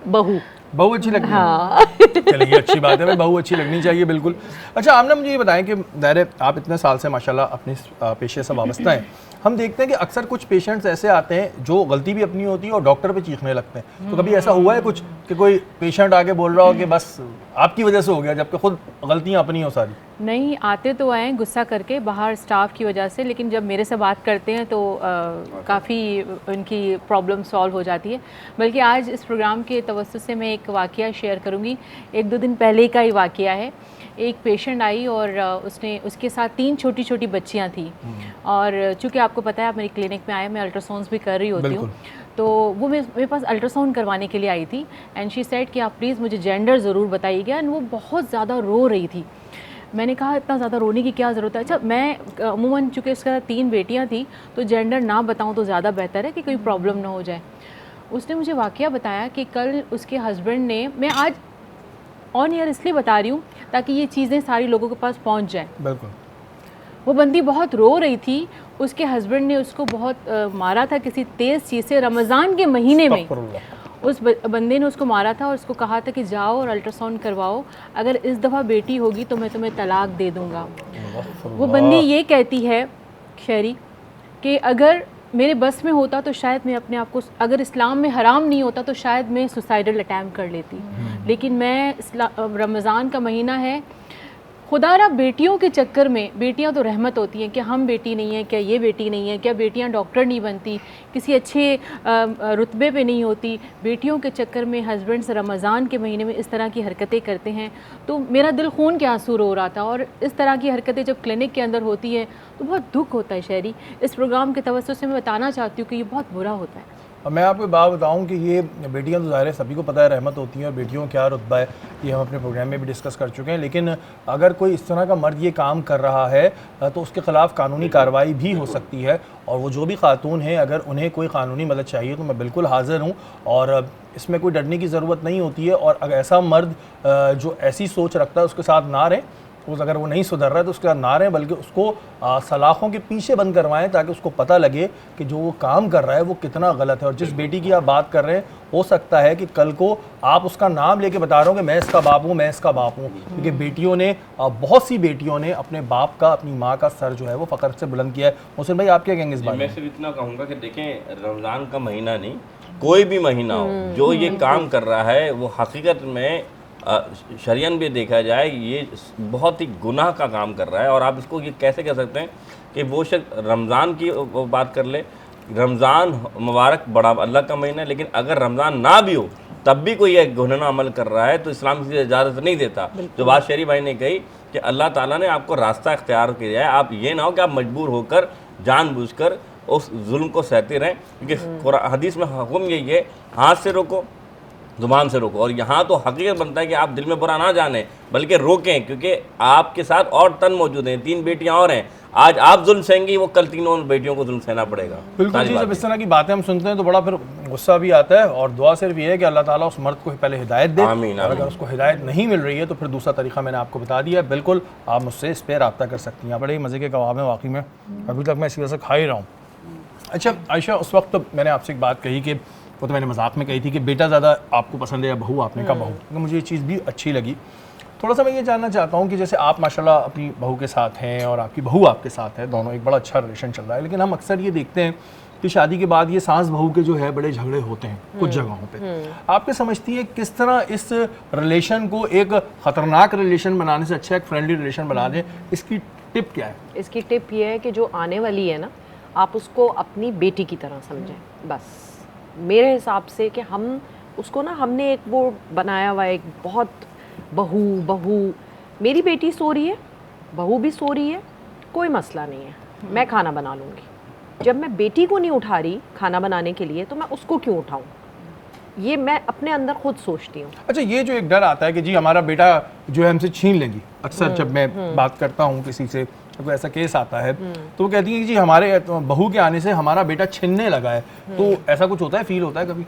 Speaker 4: बहू
Speaker 1: बहू अच्छी लगती है?
Speaker 4: हाँ।
Speaker 1: चलिए अच्छी बात है, भाई बहू अच्छी लगनी चाहिए बिल्कुल। अच्छा आमना मुझे ये बताएं कि दायरे आप इतने साल से माशाल्लाह अपने पेशे से वाबस्ता हैं, हम देखते हैं कि अक्सर कुछ पेशेंट्स ऐसे आते हैं जो गलती भी अपनी होती है और डॉक्टर पे चीखने लगते हैं। तो कभी ऐसा हुआ है कुछ कि कोई पेशेंट आके बोल रहा हो कि बस आपकी वजह से हो गया, जबकि खुद गलतियाँ अपनी हो सारी?
Speaker 3: नहीं, आते तो आए गुस्सा करके बाहर स्टाफ की वजह से, लेकिन जब मेरे से बात करते हैं तो काफ़ी उनकी प्रॉब्लम सॉल्व हो जाती है। बल्कि आज इस प्रोग्राम के तवज्जुह से मैं एक वाक़या शेयर करूँगी। 1-2 दिन पहले का ही वाक़या है। एक पेशेंट आई और उसके साथ 3 छोटी छोटी बच्चियाँ थी। और चूँकि आपको पता है आप मेरी क्लिनिक में आए, मैं अल्ट्रासाउंड्स भी कर रही होती हूँ, तो वो मेरे पास अल्ट्रासाउंड करवाने के लिए आई थी। एंड शी सेड कि आप प्लीज़ मुझे जेंडर ज़रूर बताइएगा। एंड वो बहुत ज़्यादा रो रही थी। मैंने कहा इतना ज़्यादा रोने की क्या ज़रूरत है। अच्छा मैं अमूमन चूँकि उसका 3 बेटियाँ थी तो जेंडर ना बताऊँ तो ज़्यादा बेहतर है कि कोई प्रॉब्लम ना हो जाए। उसने मुझे वाक़या बताया कि कल उसके हस्बैंड ने, मैं आज ऑन एयर इसलिए बता रही हूँ ताकि ये चीज़ें सारी लोगों के पास पहुँच जाएँ।
Speaker 1: बिल्कुल।
Speaker 3: वो बंदी बहुत रो रही थी। उसके हस्बैंड ने उसको बहुत मारा था किसी तेज़ चीज़ से रमज़ान के महीने में। उस बंदे ने उसको मारा था और उसको कहा था कि जाओ और अल्ट्रासाउंड करवाओ, अगर इस दफ़ा बेटी होगी तो मैं तुम्हें तलाक दे दूँगा। वो बंदी ये कहती है शहरी कि अगर मेरे बस में होता तो शायद मैं अपने आप को, अगर इस्लाम में हराम नहीं होता तो शायद मैं सुसाइडल अटैम्प्ट कर लेती, लेकिन मैं रमज़ान का महीना है, खुदारा बेटियों के चक्कर में, बेटियां तो रहमत होती हैं, कि हम बेटी नहीं हैं, क्या ये बेटी नहीं है, क्या बेटियां डॉक्टर नहीं बनती, किसी अच्छे रुतबे पे नहीं होती, बेटियों के चक्कर में हस्बैंड्स रमज़ान के महीने में इस तरह की हरकतें करते हैं। तो मेरा दिल खून के आंसू रो रहा था। और इस तरह की हरकतें जब क्लिनिक के अंदर होती हैं तो बहुत दुख होता है शहरी। इस प्रोग्राम के तवज्जुह से मैं बताना चाहती हूँ कि ये बहुत बुरा होता है।
Speaker 1: और मैं आपको बात बताऊं कि ये बेटियां तो ज़ाहिर है सभी को पता है रहमत होती हैं और बेटियों का क्या रुतबा है, ये हम अपने प्रोग्राम में भी डिस्कस कर चुके हैं। लेकिन अगर कोई इस तरह का मर्द ये काम कर रहा है तो उसके ख़िलाफ़ कानूनी कार्रवाई भी हो सकती है। और वो जो भी खातून हैं, अगर उन्हें कोई कानूनी मदद चाहिए तो मैं बिल्कुल हाज़िर हूँ और इसमें कोई डरने की ज़रूरत नहीं होती है। और अगर ऐसा मर्द जो ऐसी सोच रखता है उसके साथ ना रहें, अगर वो नहीं सुधर रहा है तो उसके साथ ना रहें, बल्कि उसको सलाखों के पीछे बंद करवाएं ताकि उसको पता लगे कि जो वो काम कर रहा है वो कितना गलत है। और जिस बेटी की आप बात कर रहे हैं, हो सकता है कि कल को आप उसका नाम लेके बता रहे हो कि मैं इसका बाप हूँ, मैं इसका बाप हूँ, क्योंकि बेटियों ने, बहुत सी बेटियों ने अपने बाप का, अपनी माँ का सर जो है वो फ़ख्र से बुलंद किया है। मोहसिन भाई आप क्या कहेंगे इस बारे में?
Speaker 2: मैं सिर्फ इतना कहूँगा कि देखें, रमज़ान का महीना नहीं, कोई भी महीना हो जो ये काम कर रहा है वो हकीकत में शरीयन भी देखा जाए ये बहुत ही गुनाह का काम कर रहा है। और आप इसको ये कैसे कह सकते हैं कि वो शख्स रमज़ान की वो बात कर ले, रमज़ान मुबारक बड़ा अल्लाह का महीना है, लेकिन अगर रमज़ान ना भी हो तब भी कोई एक घुनना अमल कर रहा है तो इस्लाम इसे इजाज़त नहीं देता। जो बात शेरी भाई ने कही कि अल्लाह ताला ने आपको रास्ता इख्तियार किया है, आप ये ना हो कि आप मजबूर होकर जानबूझकर उस जुल्म को सहते रहें, क्योंकि हदीस में हुक्म यही है हाथ से रोको ज़ुबान से रोको। और यहाँ तो हकीकत बनता है कि आप दिल में बुरा ना जाने बल्कि रोकें, क्योंकि आपके साथ और तन मौजूद हैं, 3 बेटियाँ और हैं। आज आप जुल्म सहेंगी वो कल 3 बेटियों को जुल्म सहना पड़ेगा।
Speaker 1: बिल्कुल जी, जब इस तरह की बातें हम सुनते हैं तो बड़ा फिर गुस्सा भी आता है और दुआ सिर्फ ये है कि अल्लाह ताला उस मर्द को पहले हिदायत दे।
Speaker 2: आमीन,
Speaker 1: और अगर उसको हिदायत नहीं मिल रही है तो फिर दूसरा तरीका मैंने आपको बता दिया है, बिल्कुल आप मुझसे इस पर रब्ता कर सकती हैं। बड़े ही मज़े के कबाब हैं वाकई में, अभी तक मैं इसी वजह से खा ही रहा हूँ। अच्छा आयशा, उस वक्त मैंने आपसे एक बात कही कि वो तो मैंने मजाक में कही थी कि बेटा ज़्यादा आपको पसंद है या बहू, आपने कहा बहू, तो मुझे ये चीज़ भी अच्छी लगी। थोड़ा सा मैं ये जानना चाहता हूँ कि जैसे आप माशाल्लाह अपनी बहू के साथ हैं और आपकी बहू आपके साथ है, दोनों एक बड़ा अच्छा रिलेशन चल रहा है, लेकिन हम अक्सर ये देखते हैं कि शादी के बाद ये सास बहू के जो है बड़े झगड़े होते हैं कुछ जगहों पे। आप क्या समझती है किस तरह इस रिलेशन को एक ख़तरनाक रिलेशन बनाने से अच्छा एक फ्रेंडली रिलेशन बना दें, इसकी टिप क्या है?
Speaker 4: इसकी टिप ये है कि जो आने वाली है ना, आप उसको अपनी बेटी की तरह समझें। बस मेरे हिसाब से कि हम उसको ना, हमने एक वो बनाया हुआ है एक बहुत बहू बहू, मेरी बेटी सो रही है, बहू भी सो रही है, कोई मसला नहीं है, मैं खाना बना लूँगी। जब मैं बेटी को नहीं उठा रही खाना बनाने के लिए तो मैं उसको क्यों उठाऊँ? ये मैं अपने अंदर खुद सोचती हूँ।
Speaker 1: अच्छा, ये जो एक डर आता है कि जी हमारा बेटा जो है हमसे छीन लेंगी, अक्सर जब मैं बात करता हूँ किसी से, जब ऐसा केस आता है तो वो कहती है कि जी हमारे बहू के आने से हमारा बेटा छीनने लगा है, तो ऐसा कुछ होता है, फील होता है कभी?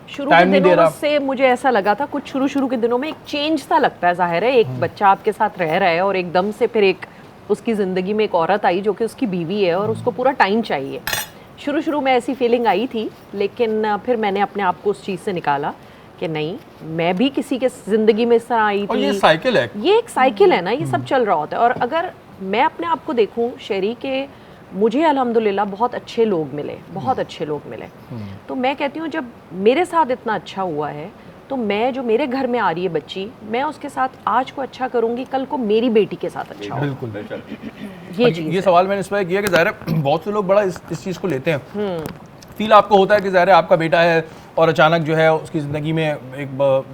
Speaker 4: शुरू के दिनों से मुझे ऐसा लगा था, कुछ शुरू के दिनों में एक चेंज सा लगता है। जाहिर है एक बच्चा आपके साथ रह रहा है और एकदम से फिर एक उसकी ज़िंदगी में एक औरत आई जो कि उसकी बीवी है और उसको पूरा टाइम चाहिए। शुरू में ऐसी फीलिंग आई थी, लेकिन फिर मैंने अपने आप को उस चीज़ से निकाला कि नहीं, मैं भी किसी के ज़िंदगी में इस तरह आई थी।
Speaker 1: ये साइकिल है,
Speaker 4: ये एक साइकिल है ना, ये सब चल रहा होता है। और अगर मैं अपने आप को देखूं शेरी के, मुझे अल्हम्दुलिल्लाह बहुत अच्छे लोग मिले, बहुत अच्छे लोग मिले। तो मैं कहती हूँ जब मेरे साथ इतना अच्छा हुआ है तो मैं, जो मेरे घर में आ रही है बच्ची, मैं उसके साथ आज को अच्छा करूँगी, कल को मेरी बेटी के साथ अच्छा होगा।
Speaker 1: बिल्कुल। ये सवाल मैंने इस पर किया कि ज़ाहिर है बहुत से लोग बड़ा इस चीज़ को लेते हैं, फील आपको होता है कि ज़ाहिर है आपका बेटा है और अचानक जो है उसकी ज़िंदगी में एक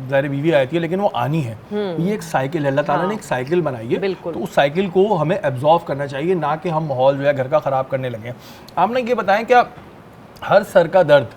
Speaker 1: ज़ाहिर बीवी आती है, लेकिन वो आनी है। ये एक साइकिल है, अल्लाह ताला ने एक साइकिल बनाई है, तो उस साइकिल को हमें एब्जॉर्व करना चाहिए, ना कि हम माहौल जो है घर का ख़राब करने लगे। आपने ये बताएं क्या हर सर का दर्द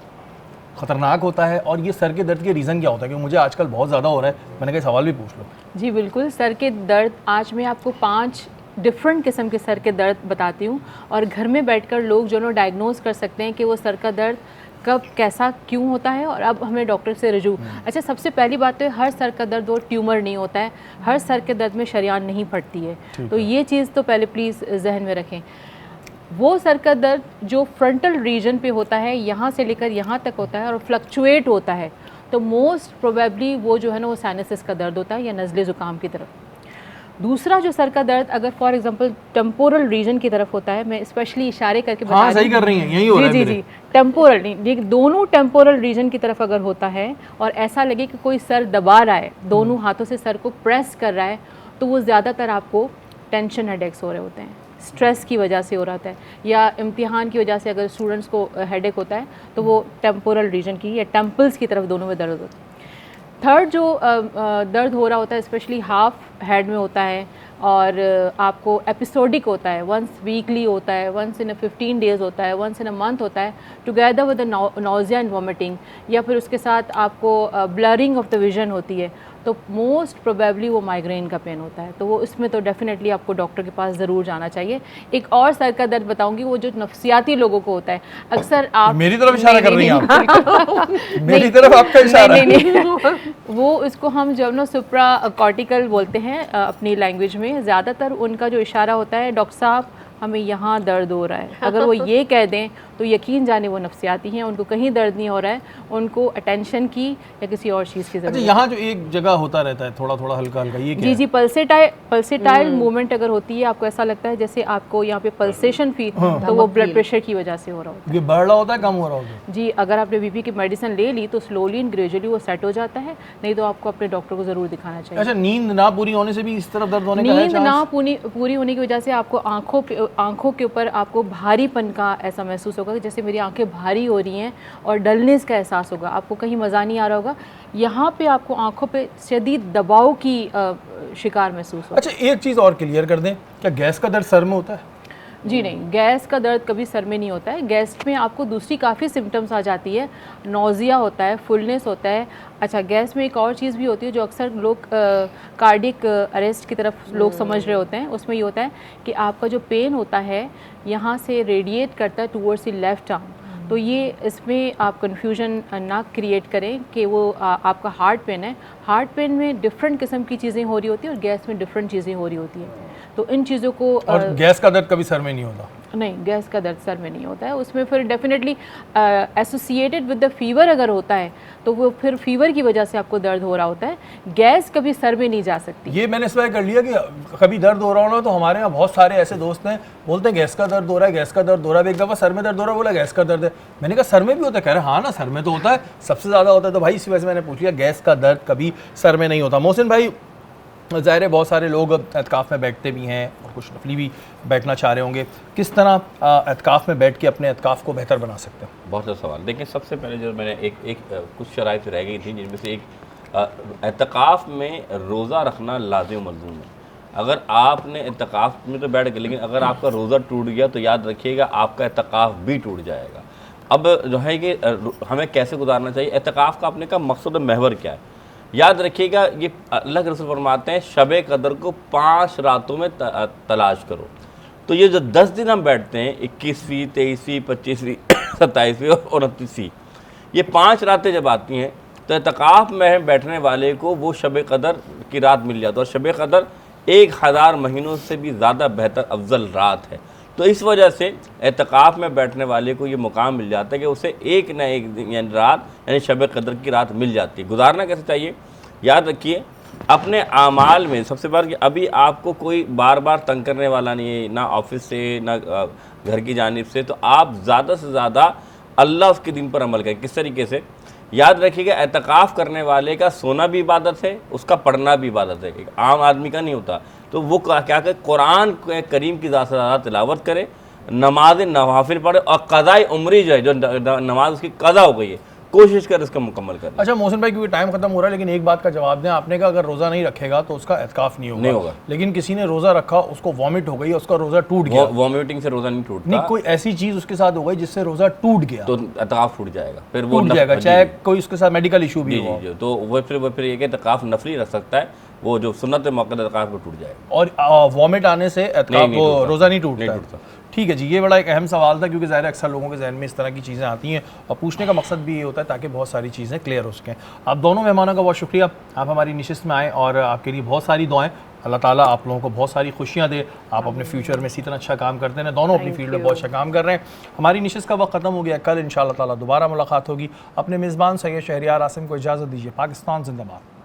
Speaker 1: ख़तरनाक होता है, और ये सर के दर्द के रीज़न क्या होता है? क्योंकि मुझे आजकल बहुत ज़्यादा हो रहा है, मैंने कहा सवाल भी पूछ लो।
Speaker 3: जी बिल्कुल, सर के दर्द आज मैं आपको 5 डिफरेंट किस्म के सर के दर्द बताती हूँ, और घर में बैठकर लोग जो है डायग्नोज कर सकते हैं कि वो सर का दर्द कब, कैसा, क्यों होता है, और अब हमें डॉक्टर से रजू। अच्छा, सबसे पहली बात तो हर सर का दर्द वो ट्यूमर नहीं होता है, हर सर के दर्द में शरीयान नहीं फटती है, तो ये चीज़ तो पहले प्लीज़ जहन में रखें। वो सर का दर्द जो फ्रंटल रीजन पे होता है, यहाँ से लेकर यहाँ तक होता है और फ्लक्चुएट होता है, तो मोस्ट प्रोबेबली वो जो है ना वो साइनसिस का दर्द होता है या नज़ले ज़ुकाम की तरफ। दूसरा जो सर का दर्द अगर फॉर एग्जांपल टेम्पोरल रीजन की तरफ होता है, मैं स्पेशली इशारे करके बता
Speaker 1: सही कर रही हैं, यही हो रहा है।
Speaker 3: जी, टेम्पोरल नहीं, ये दोनों टेम्पोरल रीजन की तरफ अगर होता है और ऐसा लगे कि कोई सर दबा रहा है, दोनों हाथों से सर को प्रेस कर रहा है, तो वो ज़्यादातर आपको टेंशन हेडेक्स हो रहे होते हैं, स्ट्रेस की वजह से हो रहा है, या इम्तिहान की वजह से अगर स्टूडेंट्स को हेडेक होता है तो वो टेम्पोरल रीजन की या टेम्पल्स की तरफ दोनों में दर्द होता है। थर्ड जो दर्द हो रहा होता है स्पेशली हाफ हेड में होता है, और आपको एपिसोडिक होता है, वंस वीकली होता है, वंस इन 15 डेज़ होता है, वंस इन अ मंथ होता है, together with nausea and vomiting, या फिर उसके साथ आपको ब्लरिंग ऑफ द विजन होती है, तो मोस्ट प्रोबेबली वो माइग्रेन का पेन होता है। तो वो इसमें तो डेफिनेटली आपको डॉक्टर के पास ज़रूर जाना चाहिए। एक और सर का दर्द बताऊंगी, वो जो नफ्सियाती लोगों को होता है, अक्सर आप
Speaker 1: मेरी तरफ इशारा कर रही हैं आप। मेरी तरफ आपका इशारा
Speaker 3: नहीं, वो इसको हम जो ना सुप्रा कॉर्टिकल बोलते हैं अपनी लैंग्वेज में। ज़्यादातर उनका जो इशारा होता है, डॉक्टर साहब हमें यहाँ दर्द हो रहा है, अगर वो ये कह दें तो यकीन जाने वो नफ्सियाती हैं, उनको कहीं दर्द नहीं हो रहा है, उनको अटेंशन की या किसी और चीज़ की
Speaker 1: अच्छा,
Speaker 3: ज़रूरत है।
Speaker 1: यहाँ जो एक जगह होता रहता है थोड़ा थोड़ा हल्का हल्का, ये क्या
Speaker 3: जी
Speaker 1: है?
Speaker 3: जी, पल्सेटाइल मूवमेंट अगर होती है, आपको ऐसा लगता है जैसे आपको यहाँ पे पल्सेशन फील, तो वो ब्लड प्रेशर की वजह से हो रहा होता
Speaker 1: ये बढ़ रहा होता है, कम हो रहा होता है?
Speaker 3: है। जी, अगर आपने बीपी की मेडिसिन ले ली तो स्लोली एंड ग्रेजुअली वो सेट हो जाता है, नहीं तो आपको अपने डॉक्टर को ज़रूर दिखाना चाहिए।
Speaker 1: अच्छा, नींद ना पूरी होने से भी इस तरफ दर्द होने का है
Speaker 3: नींद
Speaker 1: चांस?
Speaker 3: ना पूरी होने की वजह से आपको आँखों के ऊपर आपको भारीपन का ऐसा महसूस होगा कि जैसे मेरी आंखें भारी हो रही हैं, और डलनेस का एहसास होगा, आपको कहीं मज़ा नहीं आ रहा होगा, यहाँ पे आपको आंखों पे शदीद दबाव की शिकार महसूस होगा।
Speaker 1: अच्छा, एक चीज़ और क्लियर कर दें, क्या गैस का दर्द सर में होता है?
Speaker 3: जी नहीं, गैस का दर्द कभी सर में नहीं होता है। गैस में आपको दूसरी काफ़ी सिम्टम्स आ जाती है, नोज़िया होता है, फुलनेस होता है। अच्छा, गैस में एक और चीज़ भी होती है जो अक्सर लोग कार्डियक अरेस्ट की तरफ लोग समझ रहे होते हैं। उसमें ये होता है कि आपका जो पेन होता है यहाँ से रेडिएट करता है टूवर्ड्स द लेफ़्ट आर्म। तो ये इसमें आप कन्फ्यूजन ना क्रिएट करें कि वो आपका हार्ट पेन है। हार्ट पेन में डिफरेंट किस्म की चीज़ें हो रही होती हैं और गैस में डिफरेंट चीज़ें हो रही होती हैं। तो इन चीज़ों को
Speaker 1: और गैस का दर्द कभी सर में नहीं होता?
Speaker 3: नहीं, गैस का दर्द सर में नहीं होता है। उसमें फिर definitely associated with the fever अगर होता है तो वो फिर फीवर की वजह से आपको दर्द हो रहा होता है। गैस कभी सर में नहीं जा सकती।
Speaker 1: ये मैंने इस बार कर लिया कि कभी दर्द हो रहा हो ना, तो हमारे यहाँ बहुत सारे ऐसे दोस्त हैं, बोलते हैं गैस का दर्द हो रहा है, गैस का दर्द हो रहा है। एक दफ़ा सर में दर्द हो रहा है, बोला गैस का दर्द है। मैंने कहा सर में भी होता है? कह रहे हाँ ना, सर में तो होता है, सबसे ज़्यादा होता है। तो भाई इसी वजह से मैंने पूछ लिया, गैस का दर्द कभी सर में नहीं होता। मोहसिन भाई, ज़ाहिर है बहुत सारे लोग एतकाफ़ में बैठते भी हैं और कुछ नफली भी बैठना चाह रहे होंगे, किस तरह एतकाफ़ में बैठ के अपने एतकाफ़ को बेहतर बना सकते हैं?
Speaker 6: बहुत अच्छा सवाल। देखिए, सबसे पहले जो मैंने एक कुछ शराइत रह गई थी, जिनमें से एक एतकाफ़ में रोज़ा रखना लाज़िम मलज़ूम है। अगर आपने एतकाफ़ में तो बैठ गए, लेकिन अगर आपका रोज़ा टूट गया तो याद रखिएगा आपका एतकाफ़ भी टूट जाएगा। अब जो है कि हमें कैसे गुजारना चाहिए एतकाफ़ का, अपने का मकसद महवर क्या है, याद रखिएगा। ये अल्लाह के रसूल फरमाते हैं शब कदर को 5 रातों में तलाश करो। तो ये जो 10 दिन हम बैठते हैं, 21वीं, 23वीं, 25वीं, 27वीं और 29वीं, ये 5 रातें जब आती हैं तो एतकाफ़ में बैठने वाले को वो शब कदर की रात मिल जाती है। और शब कदर 1000 महीनों से भी ज़्यादा बेहतर अफजल रात है। तो इस वजह से एतकाफ़ में बैठने वाले को ये मुकाम मिल जाता है कि उसे एक न एक दिन यानी रात, यानी शब कदर की रात मिल जाती है। गुजारना कैसे चाहिए, याद रखिए अपने आमाल में सबसे बार कि अभी आपको कोई बार बार तंग करने वाला नहीं है, ना ऑफिस से ना घर की जानिब से, तो आप ज़्यादा से ज़्यादा अल्लाह उसके दिन पर अमल करें। किस तरीके से, याद रखिएगा एतकाफ़ करने वाले का सोना भी इबादत है, उसका पढ़ना भी इबादत है, एक आम आदमी का नहीं होता। तो वो क्या करे, कुरान करीम की ज़्यादा से ज़्यादा तिलावत करे, नमाज नवाफिल पढ़े, और क़ज़ाए उम्री जो है, जो नमाज उसकी क़ज़ा हो गई है, कोशिश कर इसका मुकम्मल कर।
Speaker 1: अच्छा मोहसिन भाई, क्योंकि टाइम खत्म हो रहा है, लेकिन एक बात का जवाब दें। आपने कहा अगर रोज़ा नहीं रखेगा तो उसका एतकाफ़ नहीं होगा, लेकिन किसी ने रोज़ा रखा, उसको वॉमिट हो गई, उसका रोज़ा टूट गया।
Speaker 6: वॉमिटिंग से रोज़ा नहीं टूटता।
Speaker 1: नहीं, कोई ऐसी चीज़ उसके साथ हो गई जिससे रोज़ा टूट गया,
Speaker 6: तो एतकाफ़ टूट जाएगा, फिर वो
Speaker 1: टूट जाएगा, चाहे कोई उसके साथ मेडिकल इशू भी हो।
Speaker 6: तो वो फिर एक एतकाफ़ नफली रख सकता है, वो जो सुन्नत मौक़ूदा एतकाफ़ को टूट जाएगा।
Speaker 1: और वॉमिट आने से एतकाफ़ रोज़ा नहीं टूटता। ठीक है जी, ये बड़ा एक अहम सवाल था, क्योंकि ज़ाहिर अक्सर लोगों के जहन में इस तरह की चीज़ें आती हैं, और पूछने का मकसद भी ये होता है ताकि बहुत सारी चीज़ें क्लियर हो सकें। आप दोनों मेहमानों का बहुत शुक्रिया, आप हमारी नशिस्त में आए और आपके लिए बहुत सारी दुआएं। अल्लाह ताला आप लोगों को बहुत सारी खुशियां दे, आप अपने फ्यूचर में इसी तरह अच्छा काम करते हैं। दोनों अपनी फील्ड में बहुत अच्छा काम कर रहे हैं। हमारी नशिस्त का वक्त ख़त्म हो गया, कल इंशाअल्लाह ताला दोबारा मुलाकात होगी। अपने मेज़बान सैयद शहरियार आसिम को इजाज़त दीजिए। पाकिस्तान जिंदाबाद।